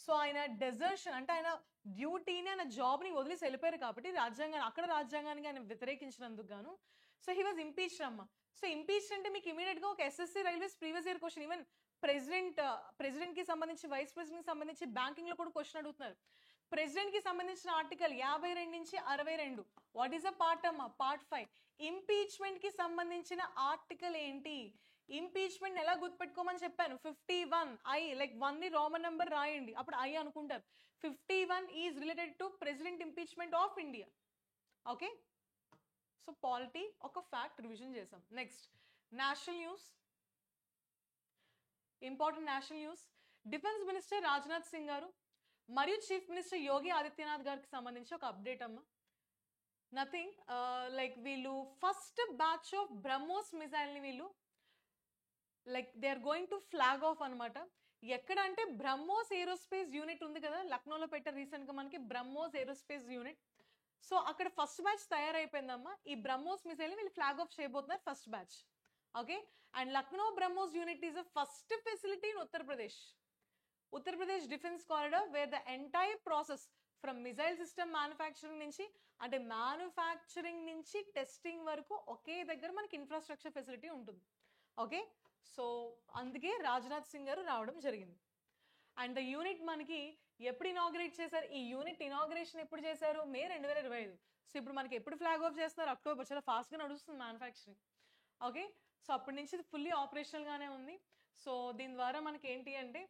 సో ఆయన డెజర్షన్ అంటే ఆయన డ్యూటీని ఆయన జాబ్ని వదిలేసి వెళ్ళిపోయారు కాబట్టి రాజ్యాంగానికి ఆయన వ్యతిరేకించినందుకు గాను సో హీ వాజ్ ఇంపీచ్డ్ అమ్మ. సో ఇంపీచ్డ్ అంటే మీకు ఇమీడియట్గా ఒక SSC railways previous year question, even ప్రెసిడెంట్కి సంబంధించి వైస్ ప్రెసిడెంట్కి సంబంధించి బ్యాంకింగ్లో కూడా క్వశ్చన్ అడుగుతున్నారు. ప్రెసిడెంట్కి సంబంధించిన ఆర్టికల్ 52 నుంచి 62 వాట్ ఈస్ అ పార్ట్ అమ్మ? పార్ట్ 5. ఇంపీచ్మెంట్కి సంబంధించిన ఆర్టికల్ ఏంటి? ఇంపీచ్మెంట్ ఎలా గుర్తుపెట్టుకోమని చెప్పాను? 51 ఐ, లైక్ 1 ని రోమన్ నెంబర్ రాయండి, అప్పుడు ఐ అనుకుంటారు. 51 is related to president impeachment of India. Okay, so polity ఒక ఫ్యాక్ట్ రివిజన్ చేసాం. Next national news, important national news. Defence minister Rajnath Singh గారు మరియు చీఫ్ మినిస్టర్ యోగి ఆదిత్యనాథ్ గారికి సంబంధించి ఒక అప్డేట్ అమ్మ. నథింగ్, లైక్ వీళ్ళు ఫస్ట్ బ్యాచ్ ఆఫ్ బ్రహ్మోస్ మిసైల్ని వీళ్ళు like they are going to flag off అనమాట. ఎక్కడ అంటే బ్రహ్మోస్ ఏరోస్పేస్ యూనిట్ ఉంది కదా, లక్నోలో పెట్టారు రీసెంట్గా మనకి బ్రహ్మోస్ ఏరోస్పేస్ యూనిట్. సో అక్కడ ఫస్ట్ బ్యాచ్ తయారైపోయిందమ్మా. ఈ బ్రహ్మోస్ మిసైల్ని వీళ్ళు ఫ్లాగ్ ఆఫ్ చేయబోతున్నారు first batch. Okay, and Lucknow BrahMos unit is a first facility in Uttar Pradesh. Uttar Pradesh defence corridor wear the entire process from missile system manufacturing నుంచి అంటే మ్యానుఫ్యాక్చరింగ్ నుంచి టెస్టింగ్ వరకు ఒకే దగ్గర మనకి ఇన్ఫ్రాస్ట్రక్చర్ ఫెసిలిటీ ఉంటుంది. ఓకే, సో అందుకే రాజ్నాథ్ సింగ్ గారు రావడం జరిగింది. అండ్ ద యూనిట్ మనకి ఎప్పుడు ఇనాగ్రేట్ చేశారు? ఈ యూనిట్ ఇనాగ్రేషన్ ఎప్పుడు చేశారు? మే 2025. సో ఇప్పుడు మనకి ఎప్పుడు ఫ్లాగ్ ఆఫ్ చేస్తున్నారు? అక్టోబర్. చాలా ఫాస్ట్గా నడుస్తుంది మ్యానుఫ్యాక్చరింగ్. ఓకే, సో అప్పటి నుంచి ఫుల్లీ ఆపరేషనల్గానే ఉంది. సో దీని ద్వారా మనకి ఏంటి అంటే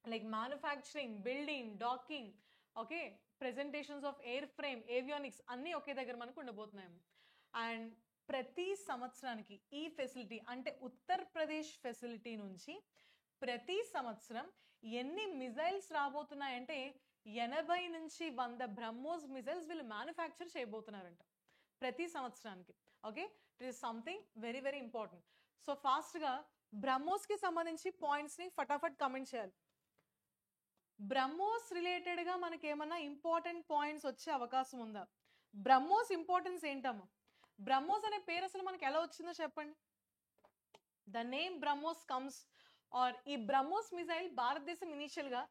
like manufacturing, building, docking, okay, presentations of air frame, avionics అన్నీ ఒకే దగ్గర మనకు ఉండబోతున్నాయి. అండ్ ప్రతి సంవత్సరానికి ఈ ఫెసిలిటీ అంటే ఉత్తరప్రదేశ్ ఫెసిలిటీ నుంచి ప్రతి సంవత్సరం ఎన్ని మిజైల్స్ రాబోతున్నాయంటే 80 నుంచి 100 బ్రహ్మోస్ మిజైల్స్ వీళ్ళు మ్యానుఫ్యాక్చర్ చేయబోతున్నారంట ప్రతి సంవత్సరానికి. Okay, it is something very very important. So ఫాస్ట్గా బ్రహ్మోస్కి సంబంధించి పాయింట్స్ని ఫటాఫట్ కమెంట్ చేయాలి. బ్రహ్మోస్ రిలేటెడ్గా మనకి ఏమన్నా ఇంపార్టెంట్ పాయింట్స్ వచ్చే అవకాశం ఉందా? బ్రహ్మోస్ ఇంపార్టెన్స్ ఏంటమ్మా? బ్రహ్మోస్ అనే పేరు అసలు మనకి ఎలా వచ్చిందో చెప్పండి. The name BrahMos comes or ఈ బ్రహ్మోస్ మిసైల్ భారతదేశం ఇనీషియల్గా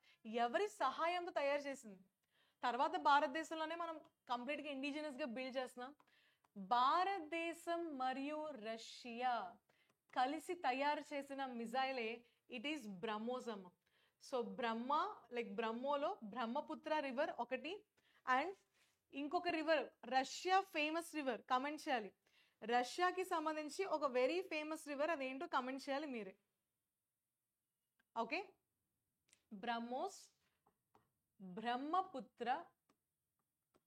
ఎవరి సహాయంతో తయారు చేసింది? తర్వాత భారతదేశంలోనే మనం కంప్లీట్గా ఇండిజినస్గా బిల్డ్ చేస్తున్నాం. భారతదేశం మరియు రష్యా కలిసి తయారు చేసిన మిజైలే ఇట్ ఈస్ బ్రహ్మోస్ అమ్మ. సో బ్రహ్మోలో బ్రహ్మపుత్ర రివర్ ఒకటి, అండ్ ఇంకొక river Russia famous river comment చేయాలి. రష్యాకి సంబంధించి ఒక వెరీ ఫేమస్ రివర్, అదేంటో కమెంట్ చేయాలి మీరే. Okay, BrahMos, Brahmaputra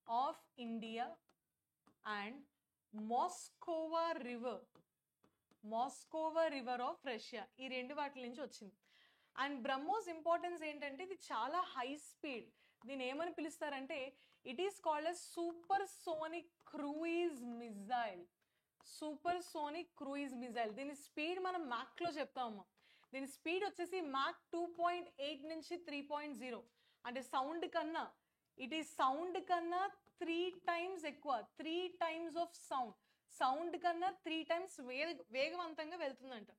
of India and Moskva river of Russia, ఈ రెండు వాటి నుంచి వచ్చింది. అండ్ బ్రహ్మోస్ ఇంపార్టెన్స్ ఏంటంటే ఇది చాలా హై స్పీడ్. దీన్ని ఏమని పిలుస్తారంటే it is called a supersonic cruise missile. దీని స్పీడ్ మనం మ్యాక్లో చెప్తామమ్మా. దీని స్పీడ్ వచ్చేసి మ్యాక్ 2.8 నుంచి 3.0, అంటే సౌండ్ కన్నా 3 టైమ్స్ ఎక్కువ, 3 టైమ్స్ ఆఫ్ సౌండ్ కన్నా 3 టైమ్స్ వేగవంతంగా వెళ్తుందంట.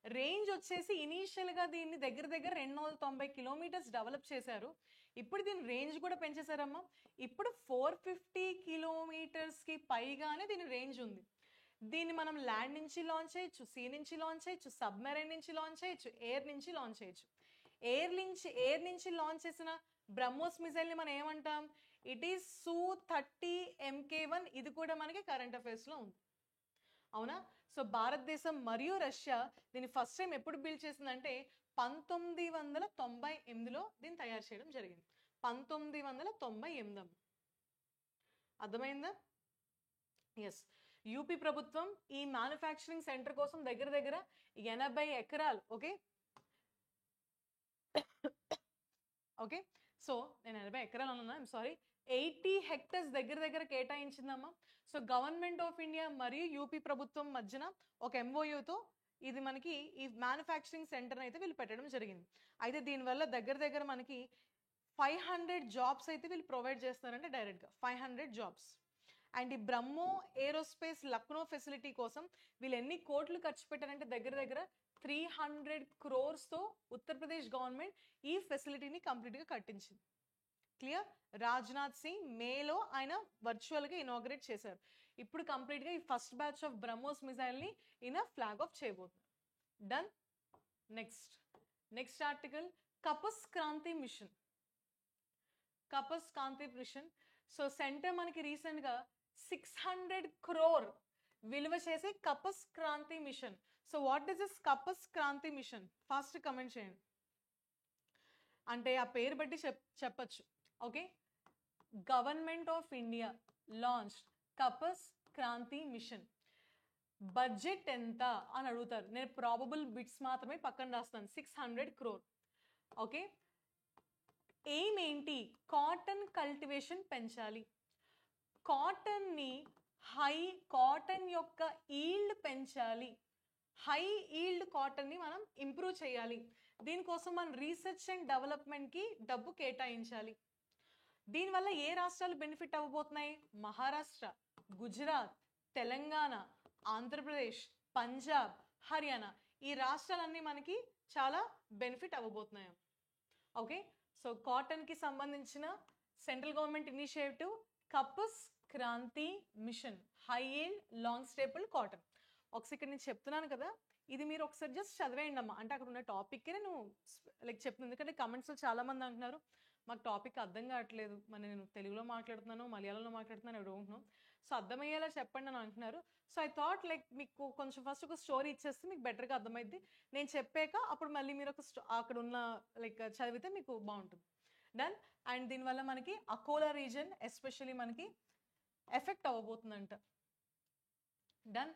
రేంజ్ వచ్చేసి ఇనీషియల్గా దీన్ని దగ్గర 290 కిలోమీటర్స్ డెవలప్ చేశారు. ఇప్పుడు దీని రేంజ్ కూడా పెంచేశారమ్మా. ఇప్పుడు 450 కిలోమీటర్స్కి పైగానే దీని రేంజ్ ఉంది. దీన్ని మనం ల్యాండ్ నుంచి లాంచ్ చేయొచ్చు, సీ నుంచి లాంచ్ చేయొచ్చు, సబ్మెరైన్ నుంచి లాంచ్ చేయొచ్చు, ఎయిర్ నుంచి లాంచ్ చేయొచ్చు. ఎయిర్ నుంచి లాంచ్ చేసిన బ్రహ్మోస్ మిసైల్ని మనం ఏమంటాం? It is Su-30 MK1. ఇది కూడా మనకి కరెంట్ అఫైర్స్లో ఉంది, అవునా? సో భారతదేశం మరియు రష్యా దీన్ని ఫస్ట్ టైం ఎప్పుడు బిల్డ్ చేసిందంటే 1998లో దీన్ని తయారు చేయడం జరిగింది. 1998. అర్థమైందా? ఎస్. యూపీ ప్రభుత్వం ఈ మ్యానుఫ్యాక్చరింగ్ సెంటర్ కోసం దగ్గర 80 ఎకరాలు, ఓకే, సో నేను 80 ఎకరాలు అన్నా, ఐమ్ సారీ, 80 హెక్టర్స్ దగ్గర కేటాయించిందమ్మా. సో గవర్నమెంట్ ఆఫ్ ఇండియా మరియు యూపీ ప్రభుత్వం మధ్యన ఒక MOUతో ఇది మనకి ఈ మ్యానుఫ్యాక్చరింగ్ సెంటర్ అయితే వీళ్ళు పెట్టడం జరిగింది. అయితే దీనివల్ల దగ్గర మనకి 500 జాబ్స్ అయితే వీళ్ళు ప్రొవైడ్ చేస్తారంటే డైరెక్ట్గా 500 జాబ్స్. అండ్ ఈ బ్రహ్మో ఏరోస్పేస్ లక్నో ఫెసిలిటీ కోసం వీళ్ళు ఎన్ని కోట్లు ఖర్చు పెట్టారంటే దగ్గర దగ్గర 300 crores-తో ఉత్తరప్రదేశ్ గవర్నమెంట్ ఈ ఫెసిలిటీని కంప్లీట్గా కట్టించింది. క్లియర్? రాజ్నాథ్ సింగ్ మేలో ఆయన వర్చువల్గా ఇనాగ్రేట్ చేశారు. ఇప్పుడు కంప్లీట్గా ఈ ఫస్ట్ బ్యాచ్ ఆఫ్ బ్రహ్మోస్ మిసైల్ని ఈయన ఫ్లాగ్ ఆఫ్ చేయబోతున్నారు. Done. Next article Kapas Kranti mission. Kapas Kranti mission. So centre మనకి రీసెంట్గా 600 crore విలువ చేసే Kapas Kranti mission. So what is this Kapas Kranti mission? Fast comment చేయండి. అంటే ఆ పేరు బట్టి చెప్పచ్చు. Okay, government of India launch Kapas Kranti mission. Budget ఎంత అని అడుగుతారు. నేను ప్రాబబుల్ బిట్స్ మాత్రమే పక్కన రాస్తాను. 600 crore. ఓకే, ఎయిమ్ ఏంటి? కాటన్ కల్టివేషన్ పెంచాలి. కాటన్ యొక్క ఈల్డ్ పెంచాలి. హై ఈల్డ్ కాటన్ని మనం ఇంప్రూవ్ చేయాలి. దీనికోసం మనం రీసెర్చ్ అండ్ డెవలప్మెంట్కి డబ్బు కేటాయించాలి. దీనివల్ల ఏ రాష్ట్రాలు బెనిఫిట్ అవ్వబోతున్నాయి? మహారాష్ట్ర, గుజరాత్, తెలంగాణ, ఆంధ్రప్రదేశ్, పంజాబ్, హర్యానా. ఈ రాష్ట్రాలన్నీ మనకి చాలా బెనిఫిట్ అవ్వబోతున్నాయి. ఓకే, సో కాటన్కి సంబంధించిన central government initiative Kapas Kranti mission, high yield long staple cotton. ఒకసారి ఇక్కడ నేను చెప్తున్నాను కదా, ఇది మీరు ఒకసారి జస్ట్ చదివేయండి అమ్మా. అంటే అక్కడ ఉన్న టాపిక్కే నేను లైక్ చెప్తున్నాను. ఎందుకంటే కమెంట్స్లో చాలామంది అంటున్నారు మాకు టాపిక్ అర్థం కావట్లేదు, మరి నేను తెలుగులో మాట్లాడుతున్నాను, మలయాళంలో మాట్లాడుతున్నాను, డోంట్ నో. సో అర్థమయ్యేలా చెప్పండి అని అంటున్నారు. సో ఐ థాట్ లైక్ మీకు కొంచెం ఫస్ట్ ఒక స్టోరీ ఇచ్చేస్తే మీకు బెటర్గా అర్థమైద్ది. నేను చెప్పాక అప్పుడు మళ్ళీ మీరు ఒక అక్కడ ఉన్న లైక్ చదివితే మీకు బాగుంటుంది. డన్. అండ్ దీనివల్ల మనకి అకోలా రీజన్ ఎస్పెషల్లీ మనకి ఎఫెక్ట్ అవ్వబోతుందంట. డన్.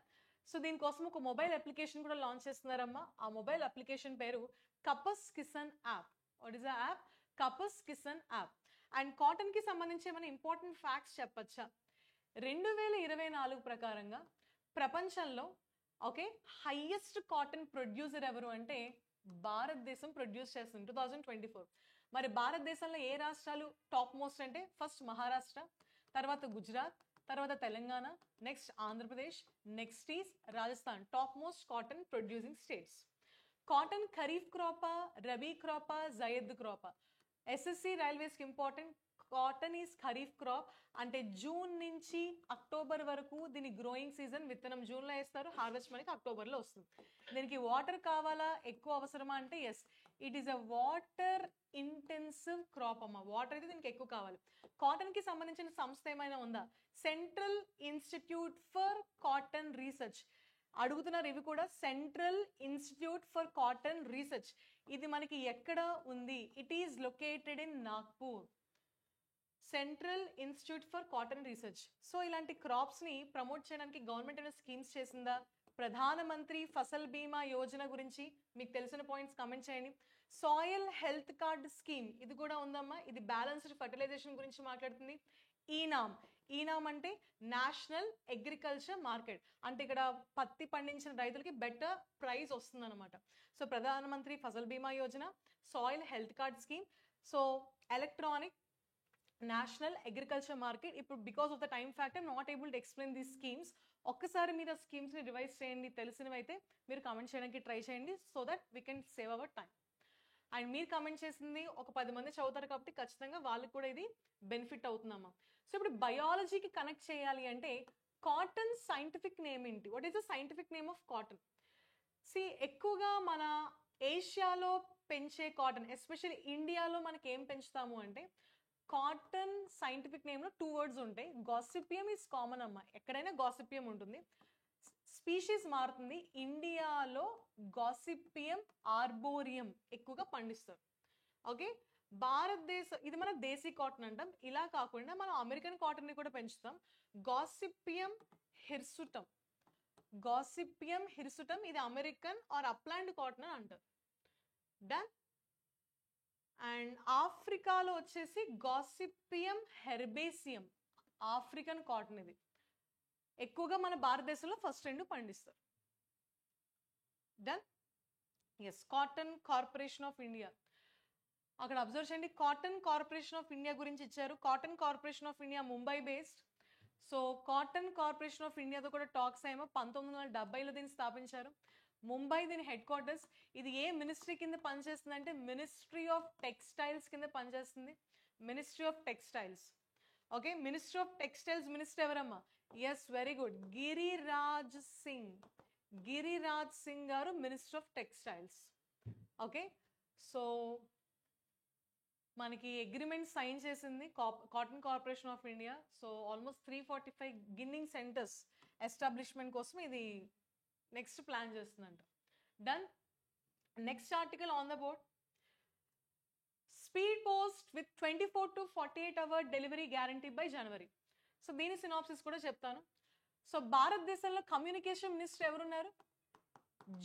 సో దీనికోసం ఒక మొబైల్ అప్లికేషన్ కూడా లాంచ్ చేస్తున్నారమ్మా. ఆ మొబైల్ అప్లికేషన్ పేరు Kapas Kisan app. What is the app? Kapas Kisan app. And కాటన్కి సంబంధించి ఏమైనా ఇంపార్టెంట్ ఫ్యాక్ట్స్ చెప్పచ్చా? 2024 ప్రకారంగా ప్రపంచంలో ఓకే హైయెస్ట్ కాటన్ ప్రొడ్యూసర్ ఎవరు అంటే భారతదేశం ప్రొడ్యూస్ చేస్తుంది 2024. మరి భారతదేశంలో ఏ రాష్ట్రాలు టాప్ మోస్ట్ అంటే ఫస్ట్ మహారాష్ట్ర, తర్వాత గుజరాత్, తర్వాత Telangana, next Andhra Pradesh, next is Rajasthan. Top most cotton producing states. Cotton kharif క్రాపా, రబీ క్రాపా, జయద్ క్రాపా? ఎస్ఎస్సి రైల్వేస్కి important. Cotton is kharif crop. అంటే జూన్ నుంచి అక్టోబర్ వరకు దీని గ్రోయింగ్ సీజన్. విత్తనం జూన్లో వేస్తారు, హార్వెస్ట్ మనకి అక్టోబర్లో వస్తుంది. దీనికి వాటర్ కావాలా, ఎక్కువ అవసరమా అంటే yes, it is a water intensive crop అమ్మ. వాటర్ అయితే దీనికి ఎక్కువ కావాలి. కాటన్కి సంబంధించిన సంస్థ ఏమైనా ఉందా? Central institute for cotton research. అడుగుతున్నారు ఇవి కూడా. Central institute for cotton research ఇది మనకి ఎక్కడ ఉంది? It is located in Nagpur. Central institute for cotton research. So ఇలాంటి క్రాప్స్ని ప్రమోట్ చేయడానికి గవర్నమెంట్ ఏమైనా స్కీమ్స్ చేసిందా? ప్రధానమంత్రి ఫసల్ బీమా యోజన గురించి మీకు తెలిసిన పాయింట్స్ కమెంట్ చేయండి. సాయిల్ హెల్త్ కార్డ్ స్కీమ్ ఇది కూడా ఉందమ్మా. ఇది బ్యాలెన్స్డ్ ఫర్టిలైజేషన్ గురించి మాట్లాడుతుంది. ఈనామ్ అంటే నేషనల్ అగ్రికల్చర్ మార్కెట్. అంటే ఇక్కడ పత్తి పండించిన రైతులకి బెటర్ ప్రైస్ వస్తుంది అనమాట. So Pradhan Mantri Fasal Bima Yojana, soil health card scheme, so electronic national agriculture market. ఇప్పుడు because of the time factor not able to explain these schemes. ఒక్కసారి మీరు ఆ స్కీమ్స్ని రివైజ్ చేయండి, తెలిసినవి అయితే మీరు కమెంట్ చేయడానికి ట్రై చేయండి, so that we can save hour time. And మీరు కమెంట్ చేసింది ఒక 10 మంది చదువుతారు కాబట్టి ఖచ్చితంగా వాళ్ళకి కూడా ఇది బెనిఫిట్ అవుతుందమ్మా. సో ఇప్పుడు బయాలజీకి కనెక్ట్ చేయాలి అంటే కాటన్ సైంటిఫిక్ నేమ్ ఏంటి? What is the scientific name of cotton? ఎక్కువగా మన ఏషియాలో పెంచే కాటన్, ఎస్పెషల్లీ ఇండియాలో మనకి ఏం పెంచుతాము అంటే కాటన్ సైంటిఫిక్ నేమ్లో 2 words ఉంటాయి. గాసిపియం ఈజ్ కామన్ అమ్మ, ఎక్కడైనా గాసిపియం ఉంటుంది. స్పీషీస్ మారుతుంది. ఇండియాలో గాసిపియం ఆర్బోరియం ఎక్కువగా పండిస్తారు. ఓకే, భారతదేశం ఇది మన దేశీ కాటన్ అంటాం. ఇలా కాకుండా మనం అమెరికన్ కాటన్ని కూడా పెంచుతాం. గాసిపియం హిర్సుటం. గాసిపియం హిర్సుటం ఇది అమెరికన్ ఆర్ అప్లాండ్ కాటన్ అని అంటారు. డన్. అండ్ ఆఫ్రికాలో వచ్చేసి గాసిపియం హెర్బేసియం, ఆఫ్రికన్ కాటన్. ఇది ఎక్కువగా మన భారతదేశంలో ఫస్ట్ 2 పండిస్తారు. Done. Yes, cotton corporation of India. అక్కడ అబ్జర్వ్ చేయండి, కాటన్ కార్పొరేషన్ ఆఫ్ ఇండియా గురించి ఇచ్చారు. Cotton corporation of India Mumbai based. So cotton corporation of ఇండియాతో కూడా టాక్స్ ఏమో 1970లో దీన్ని స్థాపించారు. ముంబై దీని హెడ్ క్వార్టర్స్. ఇది ఏ మినిస్ట్రీ కింద పనిచేస్తుంది అంటే మినిస్ట్రీ ఆఫ్ టెక్స్టైల్స్ కింద పనిచేస్తుంది. Ministry of textiles. Okay, ministry of textiles minister ఎవరమ్మా? Yes, very good, Giriraj Singh. Giriraj Singh garu minister of textiles. Okay, so మనకి అగ్రిమెంట్ సైన్ చేసింది cotton corporation of India. So almost 345 ginning centres establishment కోసం ఇది నెక్స్ట్ ప్లాన్ చేస్తుందంట. Done. Next article on the board. Speed post with 24 to 48 hour delivery guarantee by January. So దీని synopsis కూడా చెప్తాను. So భారతదేశంలో communication minister ఎవరున్నారు?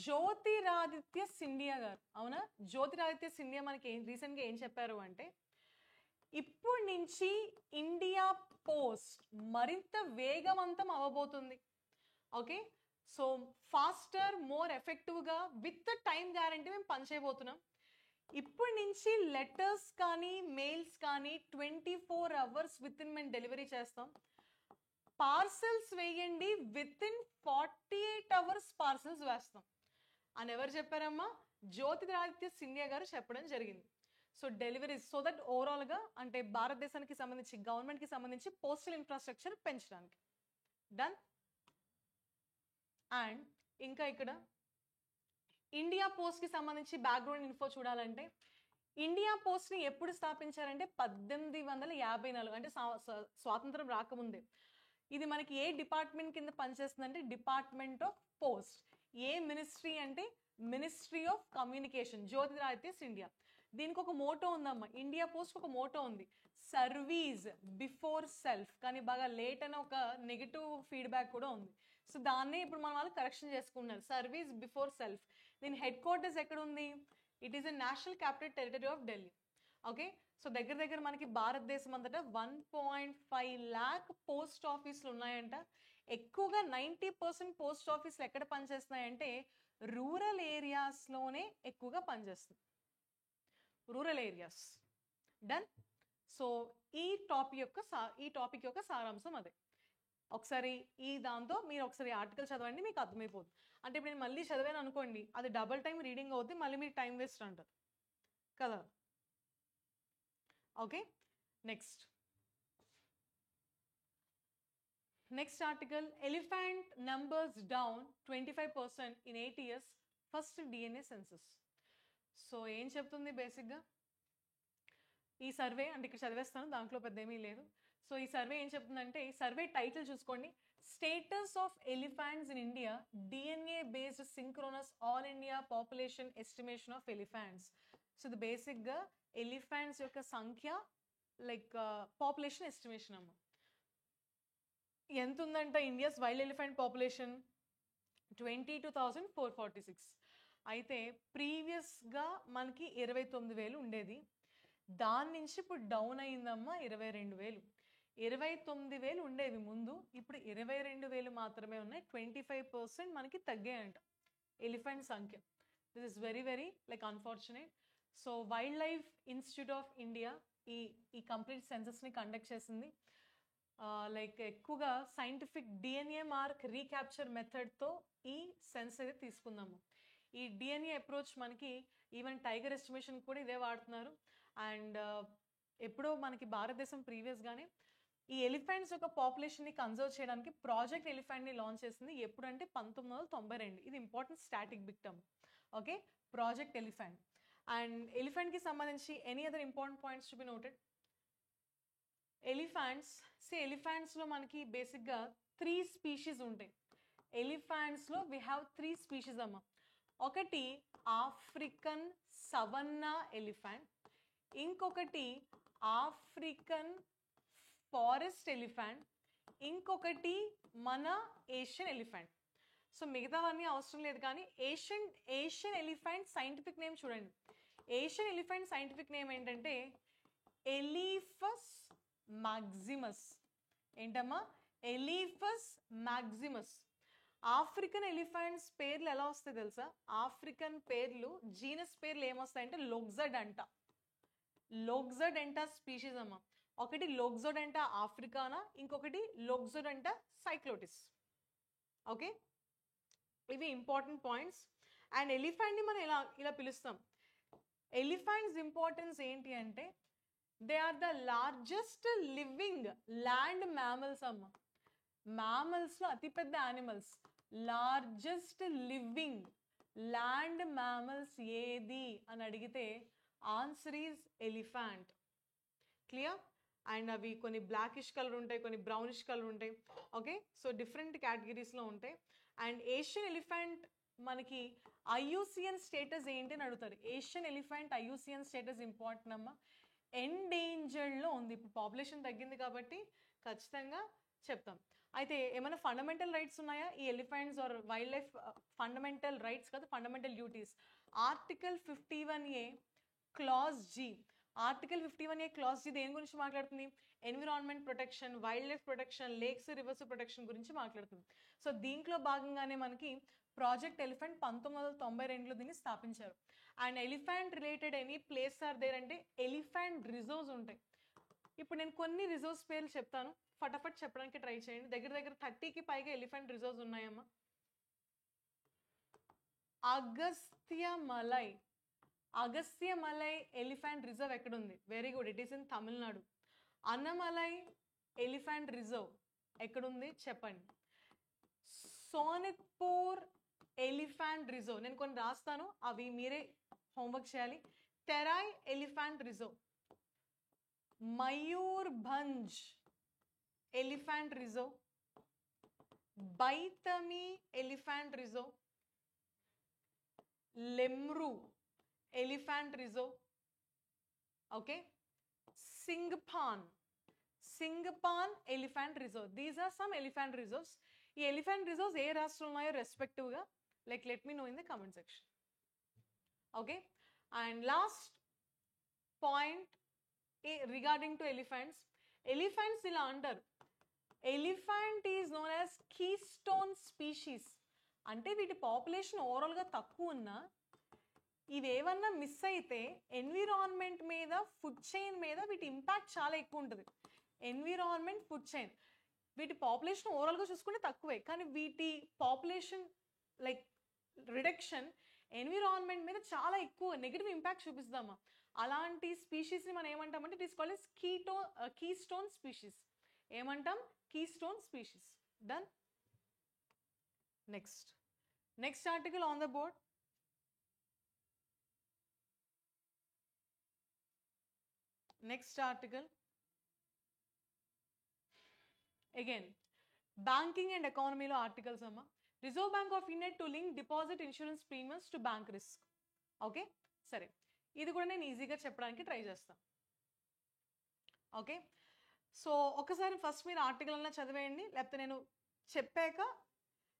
జ్యోతిరాదిత్య సింధియా గారు. అవునా? జ్యోతిరాదిత్య సింధియా మనకి రీసెంట్గా ఏం చెప్పారు అంటే, ఇప్పటి నుంచి ఇండియా పోస్ట్ మరింత వేగవంతం అవ్వబోతుంది. ఓకే, సో ఫాస్టర్, మోర్ ఎఫెక్టివ్గా విత్ టైం గ్యారంటీ మేము పనిచేయబోతున్నాం. ఇప్పటి నుంచి లెటర్స్ కానీ మెయిల్స్ కానీ 24 hours విత్ ఇన్ మేము డెలివరీ చేస్తాం. పార్సల్స్ వేయండి విత్ ఇన్ 48 hours పార్సల్స్ వేస్తాం అని ఎవరు చెప్పారమ్మా? జ్యోతిరాదిత్య సింధియా గారు చెప్పడం జరిగింది. సో డెలివరీస్, సో దట్ ఓవరాల్గా అంటే భారతదేశానికి సంబంధించి గవర్నమెంట్కి సంబంధించి పోస్టల్ ఇన్ఫ్రాస్ట్రక్చర్ పెంచడానికి. డన్. అండ్ ఇంకా ఇక్కడ ఇండియా పోస్ట్కి సంబంధించి బ్యాక్గ్రౌండ్ ఇన్ఫో చూడాలంటే, ఇండియా పోస్ట్ని ఎప్పుడు స్థాపించారంటే 1854, అంటే స్వాతంత్రం రాకముందే. ఇది మనకి ఏ డిపార్ట్మెంట్ కింద పనిచేస్తుందంటే డిపార్ట్మెంట్ ఆఫ్ పోస్ట్. ఏ మినిస్ట్రీ అంటే ministry of communication, Jyotiraditya Scindia. దీనికి ఒక మోటో ఉందమ్మా, ఇండియా పోస్ట్ ఒక మోటో ఉంది, సర్వీస్ బిఫోర్ సెల్ఫ్. కానీ బాగా లేట్ అని ఒక నెగిటివ్ ఫీడ్బ్యాక్ కూడా ఉంది. సో దాన్నే ఇప్పుడు మన వాళ్ళు కరెక్షన్ చేసుకున్నారు, సర్వీస్ బిఫోర్ సెల్ఫ్. దీని హెడ్ క్వార్టర్స్ ఎక్కడ ఉంది? It is a national capital territory of Delhi. Okay, so దగ్గర దగ్గర మనకి భారతదేశం అంతటా 1.5 lakh పోస్ట్ ఆఫీసులు ఉన్నాయంట. ఎక్కువగా 90% పోస్ట్ ఆఫీసులు ఎక్కడ పనిచేస్తున్నాయంటే రూరల్ ఏరియాస్లోనే ఎక్కువగా పనిచేస్తుంది, రూరల్ ఏరియాస్. డన్. సో ఈ టాపిక్ యొక్క సారాంశం అదే. ఒకసారి ఈ దాంతో మీరు ఒకసారి ఆర్టికల్ చదవండి, మీకు అర్థమైపోతుంది. అంటే ఇప్పుడు నేను మళ్ళీ చదివాను అనుకోండి, అది డబుల్ టైం రీడింగ్ అవుతుంది, మళ్ళీ మీరు టైం వేస్ట్ అంటారు కదా. Okay, next article. Elephant numbers down 25% in 8 years, first DNA census. So ఏం చెప్తుంది బేసిక్గా ఈ సర్వే? అంటే ఇక్కడ చదివేస్తాను, దాంట్లో పెద్ద ఏమీ లేదు. సో ఈ సర్వే ఏం చెప్తుందంటే, ఈ సర్వే టైటిల్ చూసుకోండి, status of elephants in India, DNA based synchronous all India population estimation of elephants. So ఇది బేసిక్గా ఎలిఫెంట్స్ యొక్క సంఖ్య, లైక్ పాపులేషన్ ఎస్టిమేషన్ అమ్మ. ఎంత ఉందంట ఇండియాస్ వైల్డ్ ఎలిఫెంట్ పాపులేషన్? 22,446. అయితే ప్రీవియస్గా మనకి 29,000 ఉండేది, దాని నుంచి ఇప్పుడు డౌన్ అయిందమ్మా 22,000. 29,000 ఉండేవి ముందు, ఇప్పుడు 22,000 మాత్రమే ఉన్నాయి. 25% మనకి తగ్గాయంట ఎలిఫెంట్ సంఖ్య. This is very very like unfortunate. So wild life institute of India ఈ కంప్లీట్ సెన్సస్ని కండక్ట్ చేసింది. లైక్ ఎక్కువగా సైంటిఫిక్ DNA మార్క్ రీక్యాప్చర్ మెథడ్తో ఈ సెన్స్ అయితే తీసుకుందాము. ఈ DNA అప్రోచ్ మనకి ఈవెన్ టైగర్ ఎస్టిమేషన్ కూడా ఇదే వాడుతున్నారు. అండ్ ఎప్పుడో మనకి భారతదేశం ప్రీవియస్గానే ఈ ఎలిఫెంట్స్ యొక్క పాపులేషన్ని కన్జర్వ్ చేయడానికి ప్రాజెక్ట్ ఎలిఫెంట్ని లాంచ్ చేసింది. ఎప్పుడంటే 1992. ఇది important static big term. Okay, project elephant. And ఎలిఫెంట్కి సంబంధించి any other important points to be noted. ఎలిఫెంట్స్లో మనకి బేసిక్గా 3 స్పీషీస్ ఉంటాయి. ఎలిఫెంట్స్లో వీ హ్యావ్ 3 స్పీషీస్ అమ్మ. ఒకటి ఆఫ్రికన్ సవన్నా ఎలిఫెంట్, ఇంకొకటి ఆఫ్రికన్ ఫారెస్ట్ ఎలిఫెంట్, ఇంకొకటి మన ఏషియన్ ఎలిఫెంట్. సో మిగతావన్నీ అవసరం లేదు, కానీ ఏషియన్ ఎలిఫెంట్ సైంటిఫిక్ నేమ్ చూడండి. ఏషియన్ ఎలిఫెంట్ సైంటిఫిక్ నేమ్ ఏంటంటే ఎలిఫస్ మాక్సిమస్. ఏంటమ్మా? Eliphaz Maximus. ఆఫ్రికన్ ఎలిఫెంట్స్ పేర్లు ఎలా వస్తాయి తెలుసా? ఆఫ్రికన్ పేర్లు, జీనస్ పేర్లు ఏమొస్తాయంటే లోగ్జడెంటా స్పీషీస్ అమ్మ. ఒకటి లోక్జోడెంటా ఆఫ్రికానా, ఇంకొకటి లోక్జోడెంటా సైక్లోటిస్. ఓకే, ఇవి ఇంపార్టెంట్ పాయింట్స్. అండ్ ఎలిఫెంట్ని మనం ఇలా పిలుస్తాం. ఎలిఫెంట్స్ ఇంపార్టెన్స్ ఏంటి అంటే they are the largest living land mammals అమ్మ. మ్యామల్స్లో అతిపెద్ద animals. Largest living land mammals ఏది అని అడిగితే answer is elephant. Clear? And అవి కొన్ని బ్లాకిష్ కలర్ ఉంటాయి, కొన్ని బ్రౌనిష్ కలర్ ఉంటాయి. ఓకే, సో డిఫరెంట్ కేటగిరీస్లో ఉంటాయి. అండ్ ఏషియన్ ఎలిఫెంట్ మనకి ఐయుసిఎన్ స్టేటస్ ఏంటి అని అడుగుతారు. Asian elephant IUCN status important అమ్మా. ఎండేంజర్డ్లో ఉంది. ఇప్పుడు పాపులేషన్ తగ్గింది కాబట్టి ఖచ్చితంగా చెప్తాం. అయితే ఏమైనా ఫండమెంటల్ రైట్స్ ఉన్నాయా ఈ elephants are wildlife? Fundamental rights కాదు, fundamental duties. Article 51A clause G. Article 51A clause G దేని గురించి మాట్లాడుతుంది? Environment protection, wildlife protection, lakes rivers protection గురించి మాట్లాడుతుంది. సో దీంట్లో భాగంగానే మనకి ప్రాజెక్ట్ ఎలిఫెంట్ 1992లో దీన్ని స్థాపించారు. And elephant related any place are there అంటే ఎలిఫెంట్ రిజర్వ్స్ ఉంటాయి. ఇప్పుడు నేను కొన్ని రిజర్వ్స్ పేర్లు చెప్తాను, ఫటాఫట్ చెప్పడానికి ట్రై చేయండి. దగ్గర దగ్గర 30కి పైగా ఎలిఫెంట్ రిజర్వ్స్ ఉన్నాయమ్మా. అగస్త్యమలై. అగస్త్యమలై ఎలిఫెంట్ రిజర్వ్ ఎక్కడుంది? Very good, it is in Tamil Nadu. Annamalai elephant reserve ఎక్కడుంది చెప్పండి. సోనిత్పూర్ ఎలిఫెంట్ రిజర్వ్, నేను కొన్ని రాస్తాను, అవి మీరే హోంవర్క్ చేయాలి. Terai elephant reserve, Mayurbhanj elephant reserve, Baitarani elephant reserve, Lemru elephant reserve. Okay, Singphan elephant reserve. These are some elephant reserves. ఈ ఎలిఫెంట్ రిజర్వ్స్ ఏ రాష్ట్రంలో ఉన్నాయో రెస్పెక్టివ్గా let me know in the comment section. Okay, and last point regarding to elephants. Elephants ila antaru, elephant is known as keystone species. అంటే వీటి population ఓవరాల్గా తక్కువ ఉన్నా ఇవేమన్నా miss అయితే ఎన్విరాన్మెంట్ మీద, ఫుడ్ చైన్ మీద వీటి ఇంపాక్ట్ చాలా ఎక్కువ ఉంటుంది. ఎన్విరాన్మెంట్, ఫుడ్ చైన్, వీటి పాపులేషన్ ఓవరాల్గా చూసుకుంటే తక్కువే, కానీ వీటి పాపులేషన్ లైక్ రిడక్షన్ ఎన్విరాన్మెంట్ మీద చాలా ఎక్కువ నెగిటివ్ ఇంపాక్ట్ చూపిస్తామా. అలాంటి స్పీషీస్ని మనం ఏమంటామంటే it is called as keystone species. ఏమంటాం? Keystone species. Done. Next article on the board. Next article again banking and ఎకానమీలో ఆర్టికల్స్ అమ్మా. Reserve bank of India to link deposit insurance premiums to bank risk. Okay, సరే, ఇది కూడా నేను ఈజీగా చెప్పడానికి try చేస్తాను. ఓకే, సో ఒకసారి ఫస్ట్ మీరు ఆర్టికల్ అన్నా చదివేయండి, లేకపోతే నేను చెప్పాక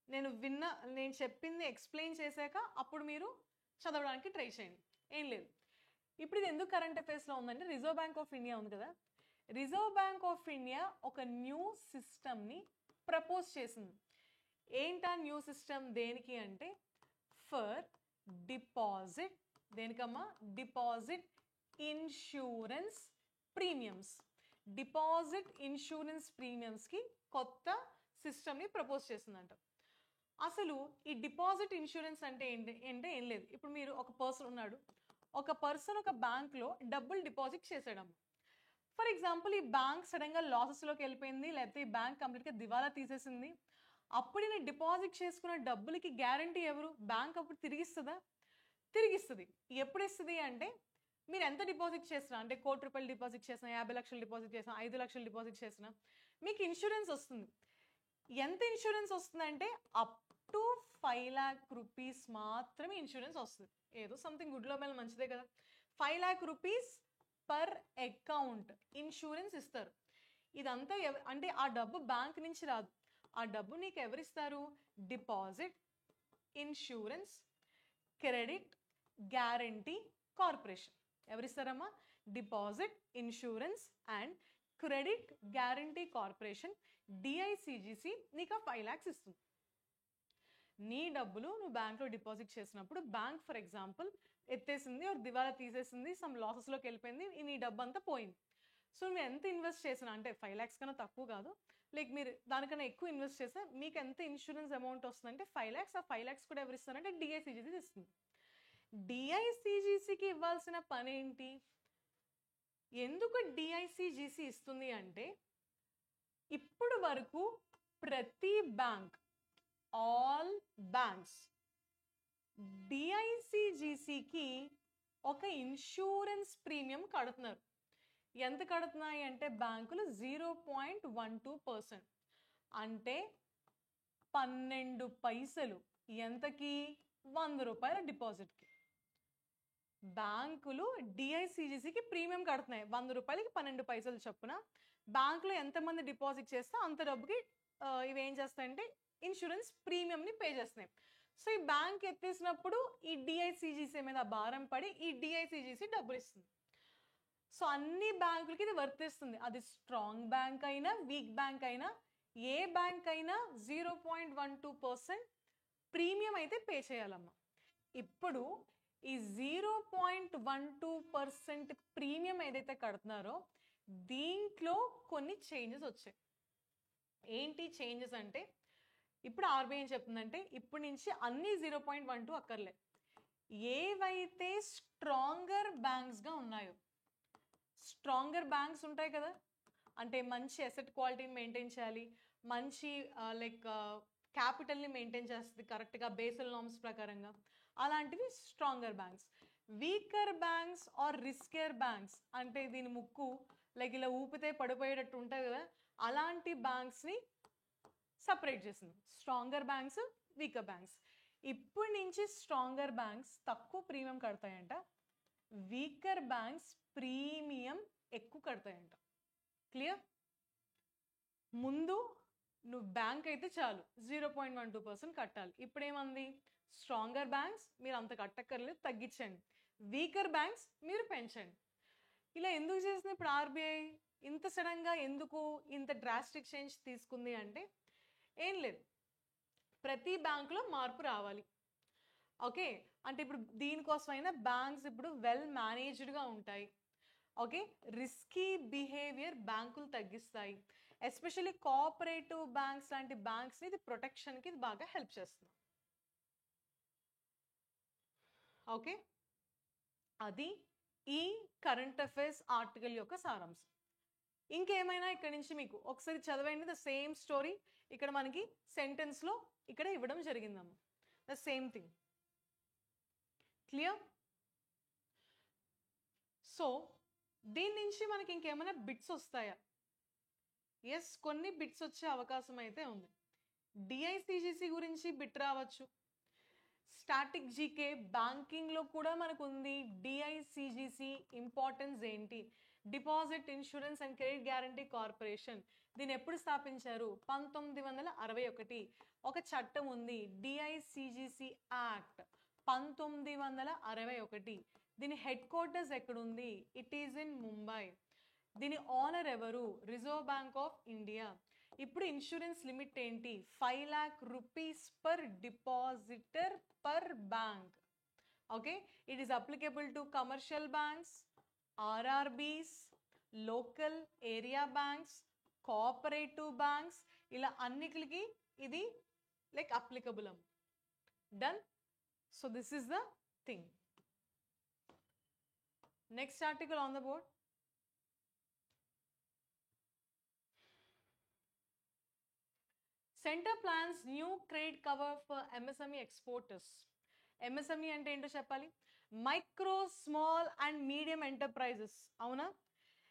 నేను చెప్పింది ఎక్స్ప్లెయిన్ చేశాక అప్పుడు మీరు చదవడానికి ట్రై చేయండి. ఏం లేదు, ఇప్పుడు ఇది ఎందుకు కరెంట్ అఫైర్స్లో ఉందంటే రిజర్వ్ బ్యాంక్ ఆఫ్ ఇండియా ఉంది కదా. రిజర్వ్ బ్యాంక్ ఆఫ్ ఇండియా ఒక న్యూ సిస్టమ్ని ప్రపోజ్ చేసింది. ఏంటా న్యూ సిస్టమ్? దేనికి అంటే ఫర్ డిపాజిట్, దేనికమ్మా? Deposit insurance premiums. Deposit insurance ప్రీమియమ్స్కి కొత్త సిస్టమ్ని ప్రపోజ్ చేసిందంట. అసలు ఈ డిపాజిట్ ఇన్సూరెన్స్ అంటే ఏంటి అంటే ఏం లేదు. ఇప్పుడు మీరు ఒక పర్సన్ ఉన్నాడు, ఒక పర్సన్ ఒక బ్యాంక్లో డబ్బులు డిపాజిట్ చేసాడమ్మ. ఫర్ ఎగ్జాంపుల్ ఈ బ్యాంక్ సడన్గా లాసెస్లోకి వెళ్ళిపోయింది, లేకపోతే ఈ బ్యాంక్ కంప్లీట్గా దివాలా తీసేసింది. అప్పుడు నేను డిపాజిట్ చేసుకున్న డబ్బులకి గ్యారంటీ ఎవరు? బ్యాంక్ అప్పుడు తిరిగిస్తుందా? తిరిగిస్తుంది. ఎప్పుడు ఇస్తుంది అంటే మీరు ఎంత డిపాజిట్ చేసినా, అంటే ₹1,00,00,000 డిపాజిట్ చేసినా, 50 లక్షలు డిపాజిట్ చేసినా, 5 లక్షలు డిపాజిట్ చేసినా మీకు ఇన్సూరెన్స్ వస్తుంది. ఎంత ఇన్సూరెన్స్ వస్తుందంటే అప్ టు 5 lakh rupees మాత్రమే ఇన్సూరెన్స్ వస్తుంది. ఏదో సంథింగ్ గుడ్లో మేల మంచిదే కదా. 5 lakh rupees per account insurance ఇస్తారు. ఇదంతా అంటే ఆ డబ్బు బ్యాంక్ నుంచి రాదు, ఆ డబ్బు నీకు ఎవరిస్తారు? Deposit Insurance Credit Guarantee Corporation. ఎవరిస్తారమ్మా? Deposit Insurance and Credit Guarantee Corporation, DICGC నీకు 5 lakhs ఇస్తుంది. నీ డబ్బులు నువ్వు బ్యాంక్లో డిపాజిట్ చేసినప్పుడు బ్యాంక్ ఫర్ ఎగ్జాంపుల్ ఎత్తేసింది, ఒక దివాలా తీసేసింది, సమ్ లాసెస్లోకి వెళ్ళిపోయింది, నీ డబ్బు అంతా పోయింది. సో నువ్వు ఎంత ఇన్వెస్ట్ చేసినా అంటే 5 lakhs కన్నా తక్కువ కాదు, లైక్ మీరు దానికన్నా ఎక్కువ ఇన్వెస్ట్ చేస్తే మీకు ఎంత ఇన్సూరెన్స్ అమౌంట్ వస్తుందంటే 5 lakhs. ఆ 5 lakhs కూడా ఎవరు ఇస్తారంటే డిఐసిజిసి ఇస్తుంది. డిఐసిజిసికి ఇవ్వాల్సిన పని ఏంటి? ఎందుకు డిఐసిజిసి ఇస్తుంది అంటే ఇప్పుడు వరకు ప్రతి బ్యాంక్, ఆల్ బ్యాంక్స్ డిఐసిజిసికి ఒక ఇన్సూరెన్స్ ప్రీమియం కడుతున్నారు. ఎంత కడుతున్నాయి అంటే బ్యాంకులు 0.12%, అంటే 12 పైసలు. ఎంతకి? 100 రూపాయల డిపాజిట్కి బ్యాంకులు డిఐసిజిసికి ప్రీమియం కడుతున్నాయి. 100 రూపాయలకి 12 పైసలు చొప్పున. బ్యాంకులో ఎంతమంది డిపాజిట్ చేస్తే అంత డబ్బుకి ఇవి ఏం చేస్తాయంటే ఇన్సూరెన్స్ ప్రీమియంని పే చేస్తున్నాయి. సో ఈ బ్యాంక్ ఎత్తేసినప్పుడు ఈ డిఐసిజిసి మీద భారం పడి ఈ డిఐసిజిసి డబ్బులు ఇస్తుంది. సో అన్ని బ్యాంకులకి ఇది వర్తిస్తుంది. అది స్ట్రాంగ్ బ్యాంక్ అయినా వీక్ బ్యాంక్ అయినా ఏ బ్యాంక్ అయినా 0.12% ప్రీమియం అయితే పే చేయాలమ్మా. ఇప్పుడు ఈ 0.12% ప్రీమియం ఏదైతే కడుతున్నారో దీంట్లో కొన్ని చేంజెస్ వచ్చాయి. ఏంటి చేంజెస్ అంటే ఇప్పుడు ఆర్బీఐ ఏం చెప్తుందంటే ఇప్పటి నుంచి అన్ని 0.12 అక్కర్లే. ఏవైతే స్ట్రాంగర్ బ్యాంక్స్గా ఉన్నాయో, స్ట్రాంగర్ బ్యాంక్స్ ఉంటాయి కదా, అంటే మంచి అసెట్ క్వాలిటీని మెయింటైన్ చేయాలి, మంచి లైక్ క్యాపిటల్ని మెయింటైన్ చేస్తుంది కరెక్ట్గా బేసల్ నార్మ్స్ ప్రకారంగా, అలాంటివి stronger banks. Weaker banks are riskier banks అంటే దీని ముక్కు లైక్ ఇలా ఊపితే పడిపోయేటట్టు ఉంటాయి కదా, అలాంటి బ్యాంక్స్ని సపరేట్ చేసింది. Stronger banks, weaker banks. ఇప్పటి నుంచి స్ట్రాంగర్ బ్యాంక్స్ తక్కువ ప్రీమియం కడతాయంట, వీకర్ బ్యాంక్స్ ప్రీమియం ఎక్కువ కడతాయంట. క్లియర్? ముందు నువ్వు బ్యాంక్ అయితే చాలు 0.12% కట్టాలి. ఇప్పుడేమంది? స్ట్రాంగర్ బ్యాంక్స్ మీరు అంత కట్టక్కర్లేదు, తగ్గించండి. వీకర్ బ్యాంక్స్ మీరు పెంచండి. ఇలా ఎందుకు చేసింది ఇప్పుడు ఆర్బీఐ? ఇంత సడన్గా ఎందుకు ఇంత డ్రాస్టిక్ చేంజ్ తీసుకుంది అంటే ఏం లేదు, ప్రతి బ్యాంకులో మార్పు రావాలి. ఓకే, అంటే ఇప్పుడు దీనికోసమైనా బ్యాంక్స్ ఇప్పుడు వెల్ మేనేజ్డ్గా ఉంటాయి. ఓకే, రిస్కీ బిహేవియర్ బ్యాంకులు తగ్గిస్తాయి. ఎస్పెషల్లీ కోఆపరేటివ్ బ్యాంక్స్ లాంటి బ్యాంక్స్ని ఇది ప్రొటెక్షన్కి ఇది బాగా హెల్ప్ చేస్తుంది. ఓకే, అది ఈ కరెంట్ అఫైర్స్ ఆర్టికల్ యొక్క సారాంశం. ఇంకేమైనా ఇక్కడ నుంచి మీకు ఒకసారి చదవండి. ద సేమ్ స్టోరీ ఇక్కడ మనకి సెంటెన్స్లో ఇక్కడ ఇవ్వడం జరిగిందమ్మ. The same thing. Clear? So దీని నుంచి మనకి ఇంకేమైనా బిట్స్ వస్తాయా? ఎస్, కొన్ని బిట్స్ వచ్చే అవకాశం అయితే ఉంది. డిఐసిజిసి గురించి బిట్ రావచ్చు. స్టాటిక్ జీకే బ్యాంకింగ్లో కూడా మనకు ఉంది. డిఐసిజిసి ఇంపార్టెన్స్ ఏంటి? Deposit Insurance and Credit Guarantee corporation దీన్ని ఎప్పుడు స్థాపించారు? 1961. ఒక చట్టం ఉంది, డిఐసిజిసి యాక్ట్ 1961. దీని హెడ్ క్వార్టర్స్ ఎక్కడుంది? It is in Mumbai. దీని ఓనర్ ఎవరు? Reserve bank of India. ఇప్పుడు ఇన్సూరెన్స్ లిమిట్ ఏంటి? 5 lakh rupees per depositor per bank. Okay, it is applicable to commercial banks, RRBs, local area banks, cooperative banks, ఇలా అన్నిటికి ఇది like applicable. Done. So this is the thing. Next article on the board. Centre plans new credit cover for MSME exporters. MSME అంటే ఏంటో చెప్పాలి. Micro, small and medium enterprises. అవునా?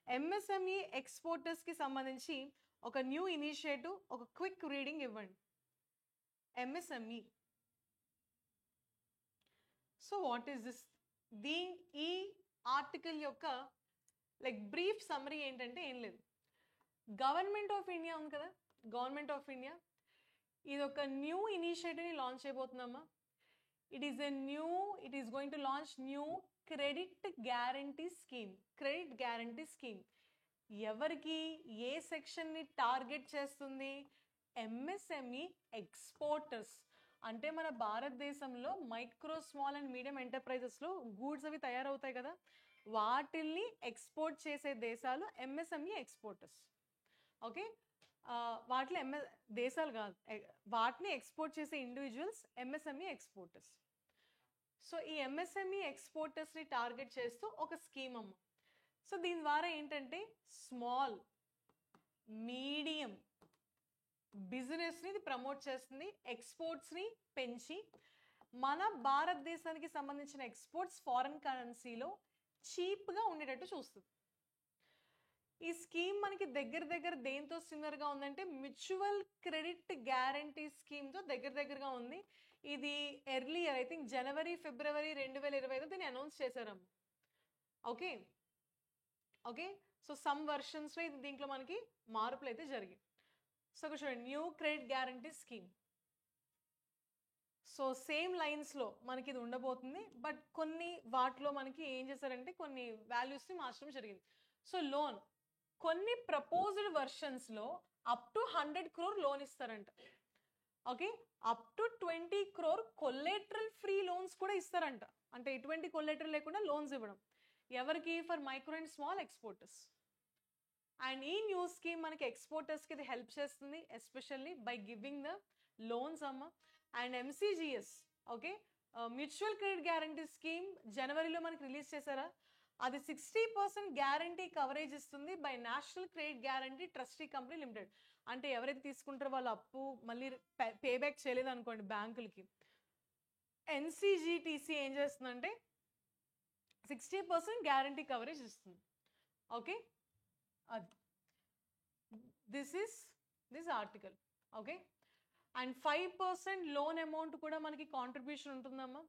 MSME ఎక్స్పోర్టర్స్కి సంబంధించి ఒక new initiative, ఒక క్విక్ రీడింగ్ ఇవ్వండి. MSME. So what is this? ఈ article యొక్క లైక్ బ్రీఫ్ సమ్మరీ ఏంటంటే ఏం లేదు, గవర్నమెంట్ ఆఫ్ ఇండియా ఉంది కదా, గవర్నమెంట్ ఆఫ్ ఇండియా ఇది ఒక న్యూ ఇనిషియేటివ్ని లాంచ్ చేయబోతుందమ్మా. It is going to launch new credit guarantee scheme. Credit guarantee scheme ఎవరికి, ఏ సెక్షన్ని టార్గెట్ చేస్తుంది? MSME exporters. అంటే మన భారతదేశంలో మైక్రో, స్మాల్ అండ్ మీడియం ఎంటర్ప్రైజెస్లో గూడ్స్ అవి తయారవుతాయి కదా, వాటిల్ని ఎక్స్పోర్ట్ చేసే దేశాలు ఎంఎస్ఎంఈ ఎక్స్పోర్టర్స్. ఓకే, వాటిలో దేశాలు కాదు, వాటిని ఎక్స్పోర్ట్ చేసే ఇండివిజువల్స్ ఎంఎస్ఎంఈ ఎక్స్పోర్టర్స్. సో ఈ ఎంఎస్ఎంఈ ఎక్స్పోర్టర్స్ని టార్గెట్ చేస్తూ ఒక స్కీమ్ అమ్మ. సో దీని ద్వారా ఏంటంటే స్మాల్ మీడియం బిజినెస్ని ఇది ప్రమోట్ చేస్తుంది, ఎక్స్పోర్ట్స్ని పెంచి మన భారతదేశానికి సంబంధించిన ఎక్స్పోర్ట్స్ ఫారెన్ కరెన్సీలో చీప్గా ఉండేటట్టు చూస్తుంది. ఈ స్కీమ్ మనకి దగ్గర దేంతో సిమిలర్గా ఉందంటే మ్యూచువల్ క్రెడిట్ గ్యారంటీ స్కీమ్తో దగ్గరగా ఉంది. ఇది earlier I think January February 2025 దీన్ని అనౌన్స్ చేశారమ్మ. ఓకే ఓకే, సో సమ్ వర్షన్స్లో ఇది దీంట్లో మనకి మార్పులు అయితే జరిగాయి. సో చూడండి, new credit guarantee scheme. So same లైన్స్లో మనకి ఇది ఉండబోతుంది, బట్ కొన్ని వాటిలో మనకి ఏం చేశారంటే కొన్ని వాల్యూస్ని మార్చడం జరిగింది. సో లోన్ కొన్ని ప్రపోజ్డ్ వర్షన్స్లో అప్ టు 100 crore లోన్ ఇస్తారంట. Okay, up to 20 crore collateral free loans కూడా ఇస్తారంట. అంటే ఎటువంటి కొలేటరల్ లేకుండా లోన్స్ ఇవ్వడం ఎవరికి? For micro and small exporters. And ఈ న్యూ స్కీమ్ మనకి ఎక్స్పోర్టర్స్కి ఇది హెల్ప్ చేస్తుంది, especially by giving the loans అమ్మ. And MCGS, okay, mutual credit guarantee scheme జనవరిలో మనకి రిలీజ్ చేశారా? అది 60% గ్యారంటీ కవరేజ్ ఇస్తుంది by national credit guarantee trustee company limited. అంటే ఎవరైతే తీసుకుంటారో వాళ్ళ అప్పు మళ్ళీ పేబ్యాక్ చేయలేదు అనుకోండి బ్యాంకులకి, ఎన్సీజీటీసీ ఏం చేస్తుందంటే 60% గ్యారంటీ కవరేజ్ ఇస్తుంది. ఓకే, అది this article. Okay, and 5% loan amount కూడా మనకి కాంట్రిబ్యూషన్ ఉంటుందమ్మా.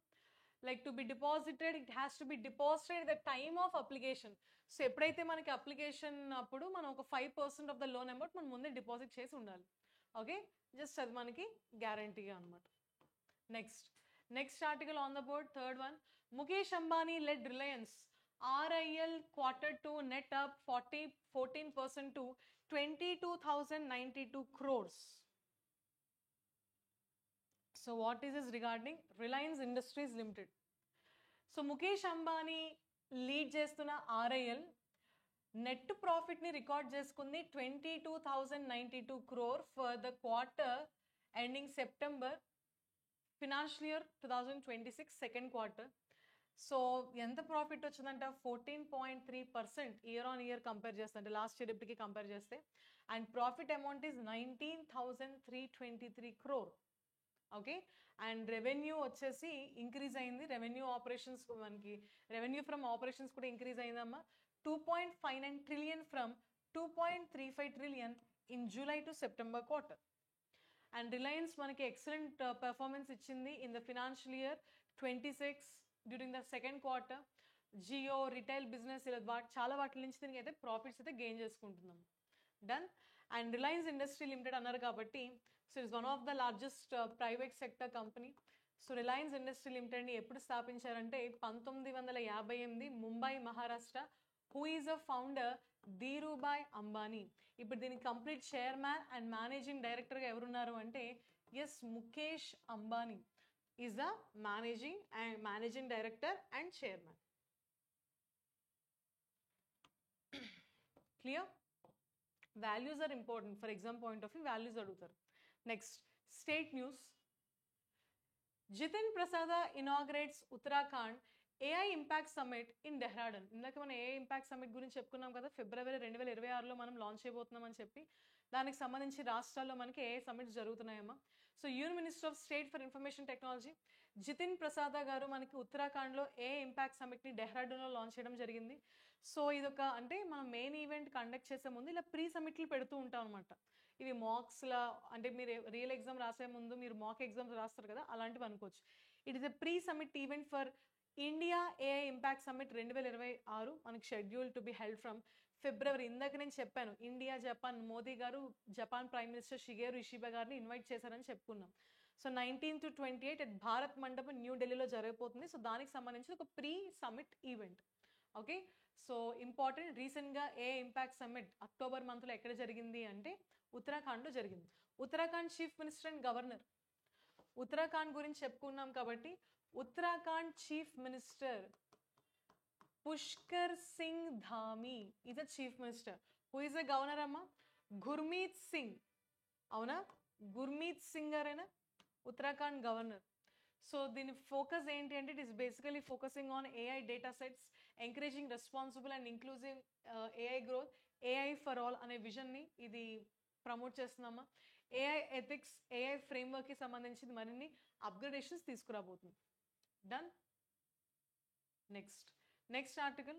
Like to be deposited, it has to be deposited the time of application. So ఎప్పుడైతే మనకి అప్లికేషన్ అప్పుడు మనం ఒక 5% ఆఫ్ ద లోన్ అమౌంట్ మనం ముందే డిపాజిట్ చేసి ఉండాలి. ఓకే, జస్ట్ అది మనకి గ్యారంటీగా అనమాట. Next article on the board, third one. Mukesh Ambani led Reliance RIL Q2 net up 14% to 22,092 crores. So what is this regarding? Reliance Industries Limited. So Mukesh Ambani lead చేస్తున్న RIL net ప్రాఫిట్ని record చేసుకుంది 22,092 crore for the quarter ending September financial year 2026 second quarter. So ఎంత profit వచ్చిందంట? 14.3% year-on-year compare చేస్తే, అంటే last year ఇప్పటికి compare చేస్తే. And profit amount is 19,323 crore. Okay, and revenue వచ్చేసి increase అయింది. రెవెన్యూ ఆపరేషన్స్ మనకి రెవెన్యూ ఫ్రమ్ ఆపరేషన్స్ కూడా ఇంక్రీజ్ అయిందమ్మా. 2.59 trillion from 2.35 trillion in July to September quarter. And Reliance మనకి ఎక్సలెంట్ పెర్ఫార్మెన్స్ ఇచ్చింది in the financial year 26 during the second quarter. Jio retail business ఇలా చాలా వాటి నుంచి దీనికి అయితే ప్రాఫిట్స్ అయితే గెయిన్ చేసుకుంటున్నాం. Done. And Reliance industry limited అన్నారు కాబట్టి, so it's one of the largest private sector company. So Reliance industry లిమిటెడ్ని ఎప్పుడు స్థాపించారంటే 1958 Mumbai Maharashtra. Who is a founder? Dhirubhai Ambani. ఇప్పుడు దీనికి కంప్లీట్ చైర్మన్ అండ్ మేనేజింగ్ డైరెక్టర్గా ఎవరున్నారు అంటే yes Mukesh Ambani is the managing director and chairman. Clear? Values are important for exam point of view, values అడుగుతారు. Next state news. Jitin Prasada inaugurates Uttarakhand AI impact summit in Dehradun. ఇందాక మనం AI impact summit గురించి చెప్పుకున్నాం కదా, ఫిబ్రవరి 2026లో మనం లాంచ్ చేయబోతున్నామని చెప్పి. దానికి సంబంధించి రాష్ట్రాల్లో మనకి AI సమ్మిట్స్ జరుగుతున్నాయమ్మా. So union minister of state for information technology Jitin Prasada గారు మనకి ఉత్తరాఖండ్లో AI ఇంపాక్ట్ సమ్మిట్ని డెహ్రాడూన్లో లాంచ్ చేయడం జరిగింది. సో ఇదొక అంటే మనం మెయిన్ ఈవెంట్ కండక్ట్ చేసే ముందు ఇలా ప్రీ సమ్మిట్లు పెడుతూ ఉంటాం అనమాట. ఇవి మాక్స్లా, అంటే మీరు రియల్ ఎగ్జామ్ రాసే ముందు మీరు మాక్ ఎగ్జామ్స్ రాస్తారు కదా, అలాంటివి అనుకోవచ్చు. It is a pre summit event for India AI impact summit 2026 మనకి schedule to be held from February. ఇందాక నేను చెప్పాను, ఇండియా జపాన్, మోదీ గారు జపాన్ ప్రైమ్ మినిస్టర్ షిగేరు ఇషిబా గారిని ఇన్వైట్ చేశారని చెప్పుకున్నాం. సో 19 to 28 at భారత్ మండపం న్యూఢిల్లీలో జరగబోతుంది. సో దానికి సంబంధించి ఒక pre summit event. Okay, so important. రీసెంట్గా AI ఇంపాక్ట్ సమ్మిట్ అక్టోబర్ మంత్లో ఎక్కడ జరిగింది అంటే ఉత్తరాఖండ్లో జరిగింది. Uttarakhand chief minister and governor. Uttarakhand గురించి చెప్పుకున్నాం కాబట్టి Uttarakhand chief minister Pushkar Singh Dhami is a chief minister. Who is the governor amma? Gurmeet Singh. అవునా? గుర్మీత్ సింగ్ గారేనా ఉత్తరాఖండ్ గవర్నర్. సో దీని ఫోకస్ ఏంటి అంటే it is basically focusing on AI data sets, encouraging responsible and inclusive AI growth, AI for all అనే విజన్ని ఇది promote చేస్తున్నామా. AI ethics, AI ఫ్రేమ్వర్క్కి సంబంధించి మరిన్ని అప్గ్రేడేషన్స్ తీసుకురాబోతుంది. Done. Next article.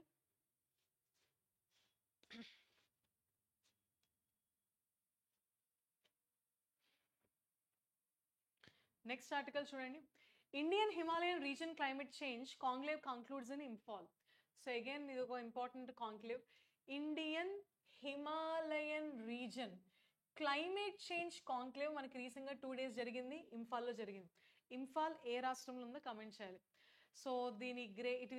Next article చూడండి. Indian Himalayan region climate change conclave concludes in Imphal. So again ఇది ఒక important conclave. Indian Himalayan region climate change conclave మనకి రీసెంట్గా 2 days జరిగింది, ఇంఫాల్లో జరిగింది. ఇంఫాల్ ఏ రాష్ట్రంలో ఉందో కమెంట్ చేయాలి. సో దీని it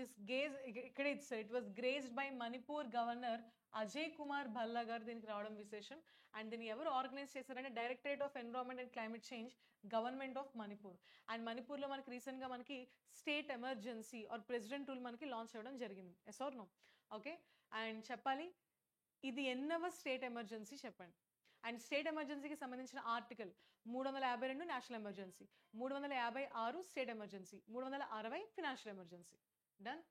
was graced by Manipur governor Ajay Kumar Bhalla garu దీనికి రావడం విశేషం. అండ్ దీన్ని ఎవరు ఆర్గనైజ్ చేశారంటే directorate of environment and climate change, government of Manipur. And మణిపూర్లో మనకి రీసెంట్గా మనకి state emergency or president rule మనకి లాంచ్ అవ్వడం జరిగింది. Yes or no? Okay. And చెప్పాలి ఇది ఎన్నవ స్టేట్ ఎమర్జెన్సీ చెప్పండి. అండ్ స్టేట్ ఎమర్జెన్సీకి సంబంధించిన article 352 national emergency, 356 state emergency, 360 financial emergency. Done.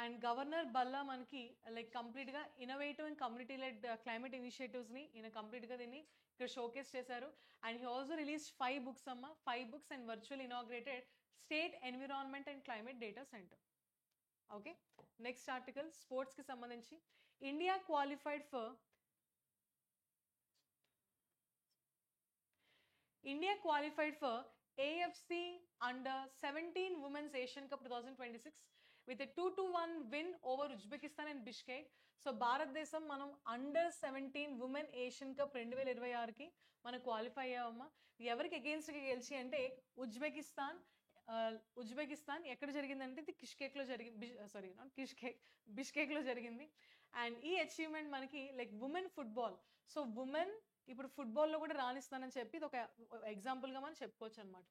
And governor Bhalla మనకి లైక్ కంప్లీట్గా innovative and community led climate ఇనిషియేటివ్స్ని ఈయన కంప్లీట్గా దీన్ని ఇక్కడ షోకేస్ చేశారు. And he also release 5 books అమ్మ, 5 books and virtual inaugurated state environment and climate data centre. Okay. Next article స్పోర్ట్స్కి సంబంధించి. India qualified for AFC Under-17 Women's Asian Cup 2026 with a 2-1 win over Uzbekistan and Bishkek. So భారతదేశం మనం Under-17 Women Asian Cup 2026కి మనం qualify అయ్యామమ్మా. ఎవరికి అగేన్స్ట్గా గెలిచి అంటే Uzbekistan ఎక్కడ జరిగిందంటే ఇది బిష్కేక్లో జరిగింది. అండ్ ఈ అచీవ్మెంట్ మనకి like women football. So women ఇప్పుడు ఫుట్బాల్లో కూడా రాణిస్తానని చెప్పి ఇది ఒక ఎగ్జాంపుల్గా మనం చెప్పుకోవచ్చు అనమాట.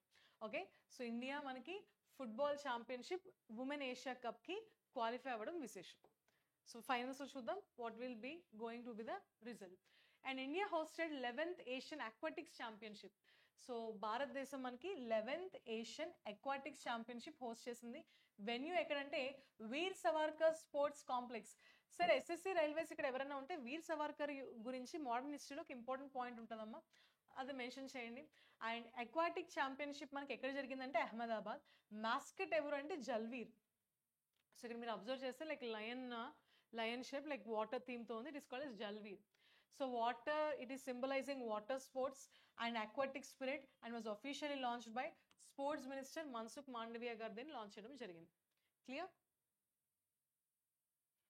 ఓకే. సో ఇండియా మనకి ఫుట్బాల్ ఛాంపియన్షిప్ ఉమెన్ ఏషియా కప్కి క్వాలిఫై అవ్వడం విశేషం. సో ఫైనల్స్లో చూద్దాం what will be going to be the result. And India hosted 11th Asian aquatics championship. So భారతదేశం మనకి 11th Asian aquatics championship host చేసింది. వెన్యూ ఎక్కడంటే వీర్ సవార్కర్ స్పోర్ట్స్ కాంప్లెక్స్. సరే ఎస్ఎస్సి రైల్వేస్ ఇక్కడ ఎవరైనా ఉంటే వీర్ సవార్కర్ గురించి మోడర్న్ హిస్టరీలో ఒక ఇంపార్టెంట్ పాయింట్ ఉంటుందమ్మా, అది మెన్షన్ చేయండి. అండ్ అక్వాటిక్ ఛాంపియన్షిప్ మనకి ఎక్కడ జరిగిందంటే అహ్మదాబాద్. మాస్కెట్ ఎవరు అంటే జల్వీర్. సో ఇక్కడ మీరు అబ్జర్వ్ చేస్తే like lion shape like water థీమ్తో ఉంది. It is called as Jalveer. So water, it is symbolizing water sports and aquatic spirit and was officially launched by Sports Minister Mansukh Mandaviya garu then launch cheyadam jarigindi. Clear?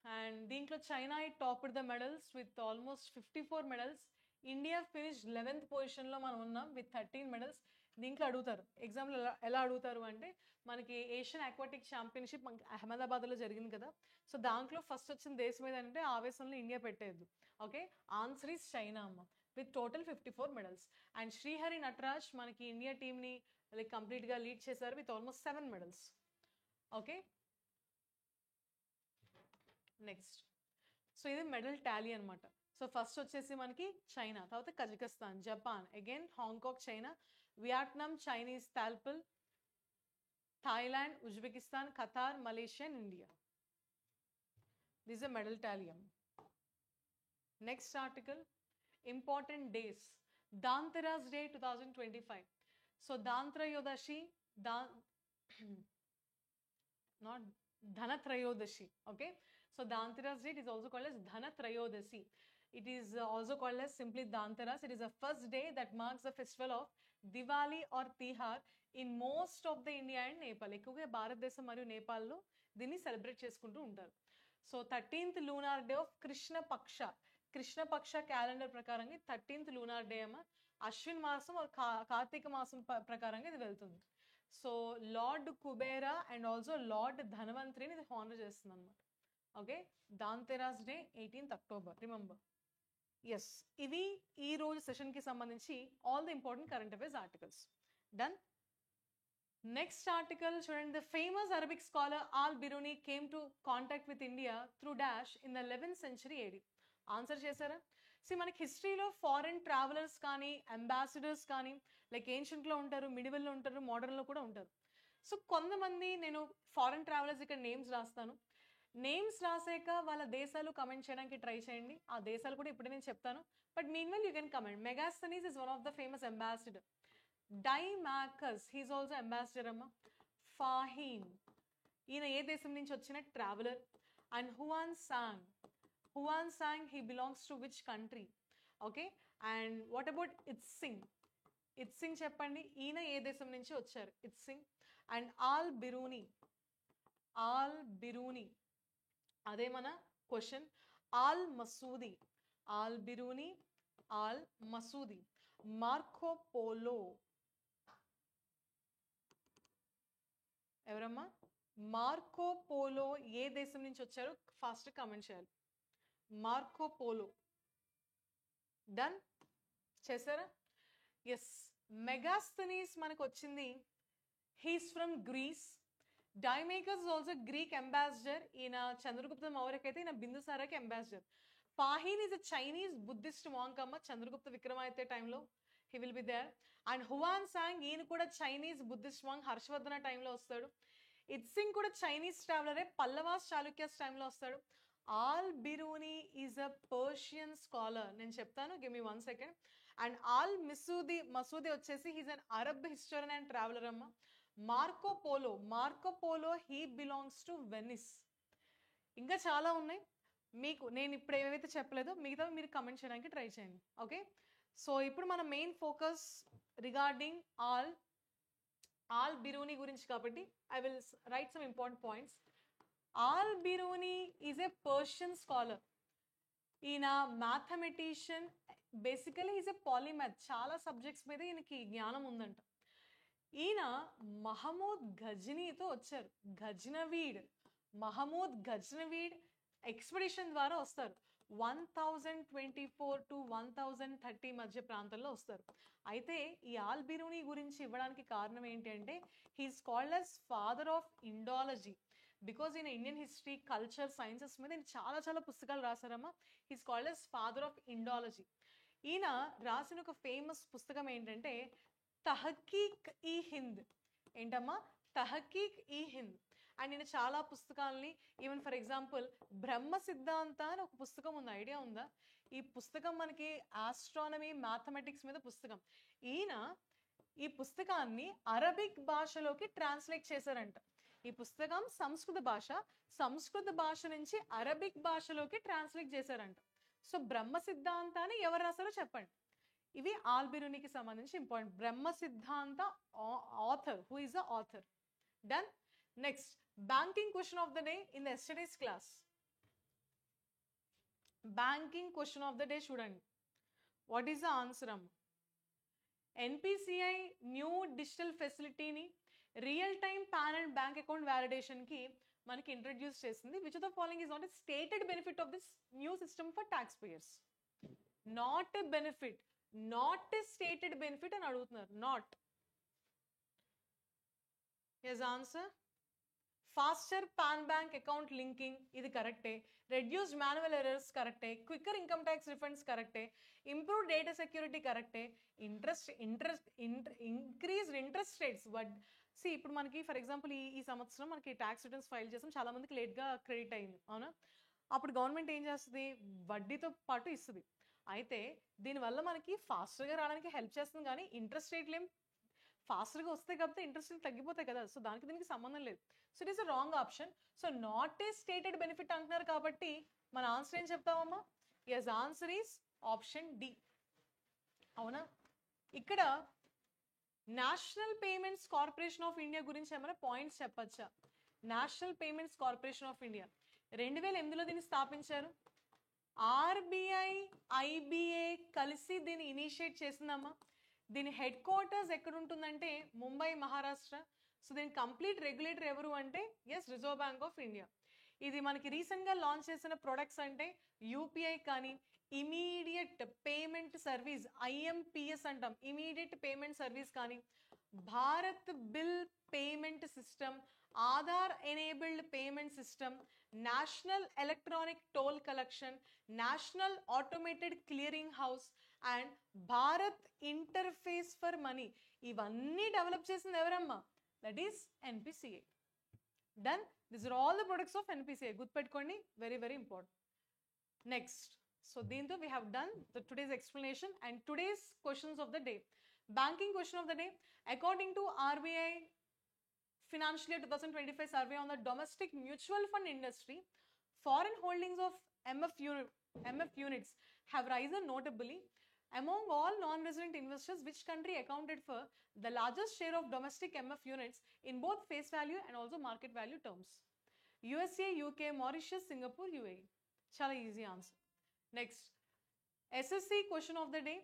And దీంట్లో China topped the medals with almost 54 medals. India finished 11th పొజిషన్లో మనం ఉన్నాం with 13 medals. దీంట్లో అడుగుతారు ఎగ్జామ్లో ఎలా అడుగుతారు అంటే మనకి ఏషియన్ అక్వాటిక్ ఛాంపియన్షిప్ మనకి అహ్మదాబాద్లో జరిగింది కదా. సో దాంట్లో ఫస్ట్ వచ్చిన దేశం ఏదంటే ఆవేశంలో ఇండియా పెట్టేది. ఓకే. ఆన్సర్ ఈస్ చైనా అమ్మ with total 54 medals. And Srihari Nataraj మనకి ఇండియా టీమ్ని లైక్ కంప్లీట్గా లీడ్ చేశారు with almost 7 medals. Okay. Next so ఇది మెడల్ టాలీ అనమాట. సో ఫస్ట్ వచ్చేసి మనకి చైనా, తర్వాత Kazakhstan, Japan, again Hong Kong China, Vietnam Chinese Taipei, Thailand, Uzbekistan, Qatar, Malaysia and India. This a medal tally. Next article important days. Dhanteras day 2025. సో Dhantrayodashi not Dhanatrayodashi. Okay. So Dhanteras Day is also called as Dhanatrayodasi. It is also called as simply Dhanteras. It is the first day that marks the festival of Diwali or Tihar in most of the India and Nepal. ఎక్కువగా భారతదేశం మరియు నేపాల్లో దీన్ని celebrate చేసుకుంటూ ఉంటారు. So 13th lunar day of Krishna పక్ష calendar ప్రకారంగా 13th lunar day అమ్మ అశ్విన్ మాసం కార్తీక మాసం ప్రకారంగా ఇది వెళ్తుంది. So lord Kubera and also lord ధన్వంతరిని ఇది హానర్ చేస్తుంది అనమాట. Okay. Dhanteras day 18th October remember. Yes, ఇవి ఈ రోజు సెషన్కి సంబంధించి all the important current affairs articles. Done. Next article చూడండి. The famous Arabic scholar al Biruni came to contact with India through dash in the 11th century AD. Answer చేశారా? మనకి హిస్టరీలో foreign travellers కానీ అంబాసిడర్స్ కానీ like ఏన్షియంట్లో ఉంటారు, మిడివల్లో ఉంటారు, మోడర్న్లో కూడా ఉంటారు. సో కొంతమంది నేను ఫారెన్ ట్రావెలర్స్ ఇక్కడ నేమ్స్ రాస్తాను. నేమ్స్ రాసాక వాళ్ళ దేశాలు కమెంట్ చేయడానికి ట్రై చేయండి. ఆ దేశాలు కూడా ఇప్పుడు నేను చెప్తాను. But mean well you can comment. Megasthenes is one of the famous ambassador. Deimachus he's also ambassador అమ్మ. ఫాహీన్ ఈయన ఏ దేశం నుంచి వచ్చిన traveller. And Hiuen Tsang he belongs to which country? Okay, and what about Itsing చెప్పండి, ఈయన ఏ దేశం నుంచి వచ్చారు? ఇత్సింగ్. అండ్ ఆల్ బిరూని అదే మన question. Al Biruni, al Masudi. Marco Polo ఎవరమ్మా? మార్కో పోలో ఏ దేశం నుంచి వచ్చారో ఫాస్ట్ కమెంట్ చేయాలి. Marco Polo. డన్ చేశారా? ఎస్. మెగాస్థనీస్ మనకు వచ్చింది, he's from Greece. Deimachus also Greek ambassador. ఈయన చంద్రగుప్త మౌర్యకి అయితే ఈయన బిందుసారాకి ambassador. Fahien is a Chinese Buddhist monk అమ్మ. చంద్రగుప్త విక్రమాదిత్య టైంలో he will be there. And Hiuen Tsang ఈయన కూడా చైనీస్ బుద్ధిస్ట్ మాంక్, హర్షవర్ధన టైంలో వస్తాడు. ఇత్సింగ్ కూడా చైనీస్ ట్రావెలరే, పల్లవాస్ చాళుక్యాస్ టైంలో వస్తాడు. Al Biruni is a Persian scholar. నేను చెప్తాను, give me 1 second. And al Masudi వచ్చేసి he's an Arab historian and traveller అమ్మ. Marco Polo he belongs to Venice. ఇంకా చాలా ఉన్నాయి మీకు, నేను ఇప్పుడు ఏవైతే చెప్పలేదో మిగతా మీరు కమెంట్ చేయడానికి ట్రై చేయండి. ఓకే, సో ఇప్పుడు మన main focus regarding all Biruni గురించి కాబట్టి I will write some important points. All Biruni is a Persian scholar. ఈయన మ్యాథమెటిషియన్, బేసికలీ ఈజ్ ఏ పాలిమాథ్. చాలా సబ్జెక్ట్స్ మీద ఈయనకి జ్ఞానం ఉందంట. ఈయన మహమూద్ గజ్నీతో వచ్చారు. మహమూద్ గజ్నవీడ్ ఎక్స్పెడిషన్ ద్వారా వస్తారు. 1024 to 1030 మధ్య ప్రాంతంలో వస్తారు. అయితే ఈ ఆల్ బిరూని గురించి ఇవ్వడానికి కారణం ఏంటి అంటే, he's called as father of Indology. Because ఈయన ఇండియన్ హిస్టరీ, కల్చర్, సైన్సెస్ మీద చాలా చాలా పుస్తకాలు రాశారమ్మా. He's called as father of Indology. ఈయన రాసిన ఒక ఫేమస్ పుస్తకం ఏంటంటే తహకీక్ ఈ హింద్. ఏంటమ్మా? తహకీక్ ఈ హింద్. అండ్ నేను చాలా పుస్తకాలని, ఈవెన్ ఫర్ ఎగ్జాంపుల్ బ్రహ్మ సిద్ధాంత అని ఒక పుస్తకం ఉంది, ఐడియా ఉందా? ఈ పుస్తకం మనకి ఆస్ట్రానమీ, మ్యాథమెటిక్స్ మీద పుస్తకం. ఈయన ఈ పుస్తకాన్ని అరబిక్ భాషలోకి ట్రాన్స్లేట్ చేశారంట. ఈ పుస్తకం సంస్కృత భాష నుంచి అరబిక్ భాషలోకి ట్రాన్స్లేట్ చేశారంట. సో బ్రహ్మ సిద్ధాంతాన్ని ఎవరు రాశారో చెప్పండి. ఇవి ఆల్ బిరూనికి సంబంధించి important. Brahma Siddhanta author, who is the author. Done. Next, banking question of the day in the yesterday's class. Banking question of the day చూడండి. What is the answer? NPCI new digital ఫెసిలిటీని real time PAN and bank account వ్యాలిడేషన్కి మనకి introduce చేసింది. Which of the following is not a stated benefit of this new system for tax payers? Not a benefit, not a stated benefit అని అడుగుతున్నారు. Not. Yes answer. Faster PAN bank account linking, ఇది కరెక్టే. Reduced manual errors కరెక్టే. Quicker income tax refunds కరెక్టే. Improved data security కరెక్టే. Increased interest rates. ఇప్పుడు మనకి for example ఈ సంవత్సరం మనకి ట్యాక్స్ రిటర్న్స్ ఫైల్ చేసాం, చాలా మందికి లేట్గా క్రెడిట్ అయింది, అవునా? అప్పుడు గవర్నమెంట్ ఏం చేస్తుంది? వడ్డీతో పాటు ఇస్తుంది. అయితే దీనివల్ల మనకి ఫాస్ట్గా రావడానికి హెల్ప్ చేస్తుంది, కానీ ఇంట్రెస్ట్ రేట్లు ఏం ఫాస్ట్గా వస్తాయి కాబట్టి ఇంట్రెస్ట్ రేట్లు తగ్గిపోతాయి కదా. సో దానికి దీనికి సంబంధం లేదు. So it is a wrong option. So not a stated benefit అంటున్నారు కాబట్టి మన ఆన్సర్ ఏం చెప్తామమ్మా? Yes, answer is option D, అవునా? ఇక్కడ national payments corporation of India గురించి ఏమైనా పాయింట్స్ చెప్పచ్చా? National payments corporation of India 2008లో దీన్ని స్థాపించారు. ఆర్బిఐ, ఐబిఏ కలిసి దీన్ని ఇనిషియేట్ చేసిందమ్మా. దీని హెడ్ క్వార్టర్స్ ఎక్కడ ఉంటుందంటే ముంబై, మహారాష్ట్ర. సో దీని కంప్లీట్ రెగ్యులేటర్ ఎవరు అంటే yes, reserve bank of India. ఇది మనకి రీసెంట్గా లాంచ్ చేసిన ప్రొడక్ట్స్ అంటే యూపీఐ కానీ, ఇమీడియట్ పేమెంట్ సర్వీస్, ఐఎంపిఎస్ అంటాం, ఇమీడియట్ పేమెంట్ సర్వీస్ కానీ, Bharat Bill Payment System, Aadhaar Enabled Payment System, National Electronic Toll Collection, National Automated Clearing House, and Bharat Interface for Money. ఇవన్నీ develop చేసింది ఎవరమ్మా? That is NPCI. Done. These are all the products of NPCI. గుర్తుపెట్టుకోండి, very very important. Next, so దీంతో we have done today's explanation and today's questions of the day. Banking question of the day. According to RBI Financial Year 2025 survey on the domestic mutual fund industry, foreign holdings of MF units have risen notably. Among all non-resident investors, which country accounted for the largest share of domestic MF units in both face value and also market value terms? USA, UK, Mauritius, Singapore, UAE. Chala easy answer. Next, SSC question of the day.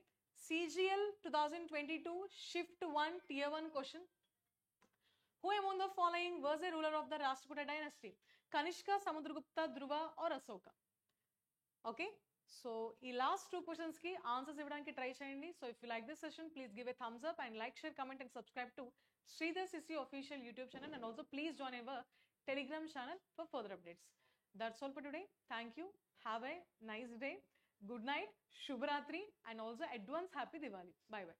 CGL 2022 Shift 1 Tier 1 question. Who among the following was a ruler of the Rashtrakuta dynasty? Kanishka, Samudragupta, Dhruva, or Asoka? Okay. So, ఈ last 2 questions కి answers ఇవ్వడానికి try చేయండి. So if you like this session, please give a Thums up and like, share, comment and subscribe to Sridhar CC official YouTube channel, and also please join our Telegram channel for further updates. That's all for today. Thank you. Have a nice day. Good night. Shubhratri, and also advance happy Diwali. Bye bye.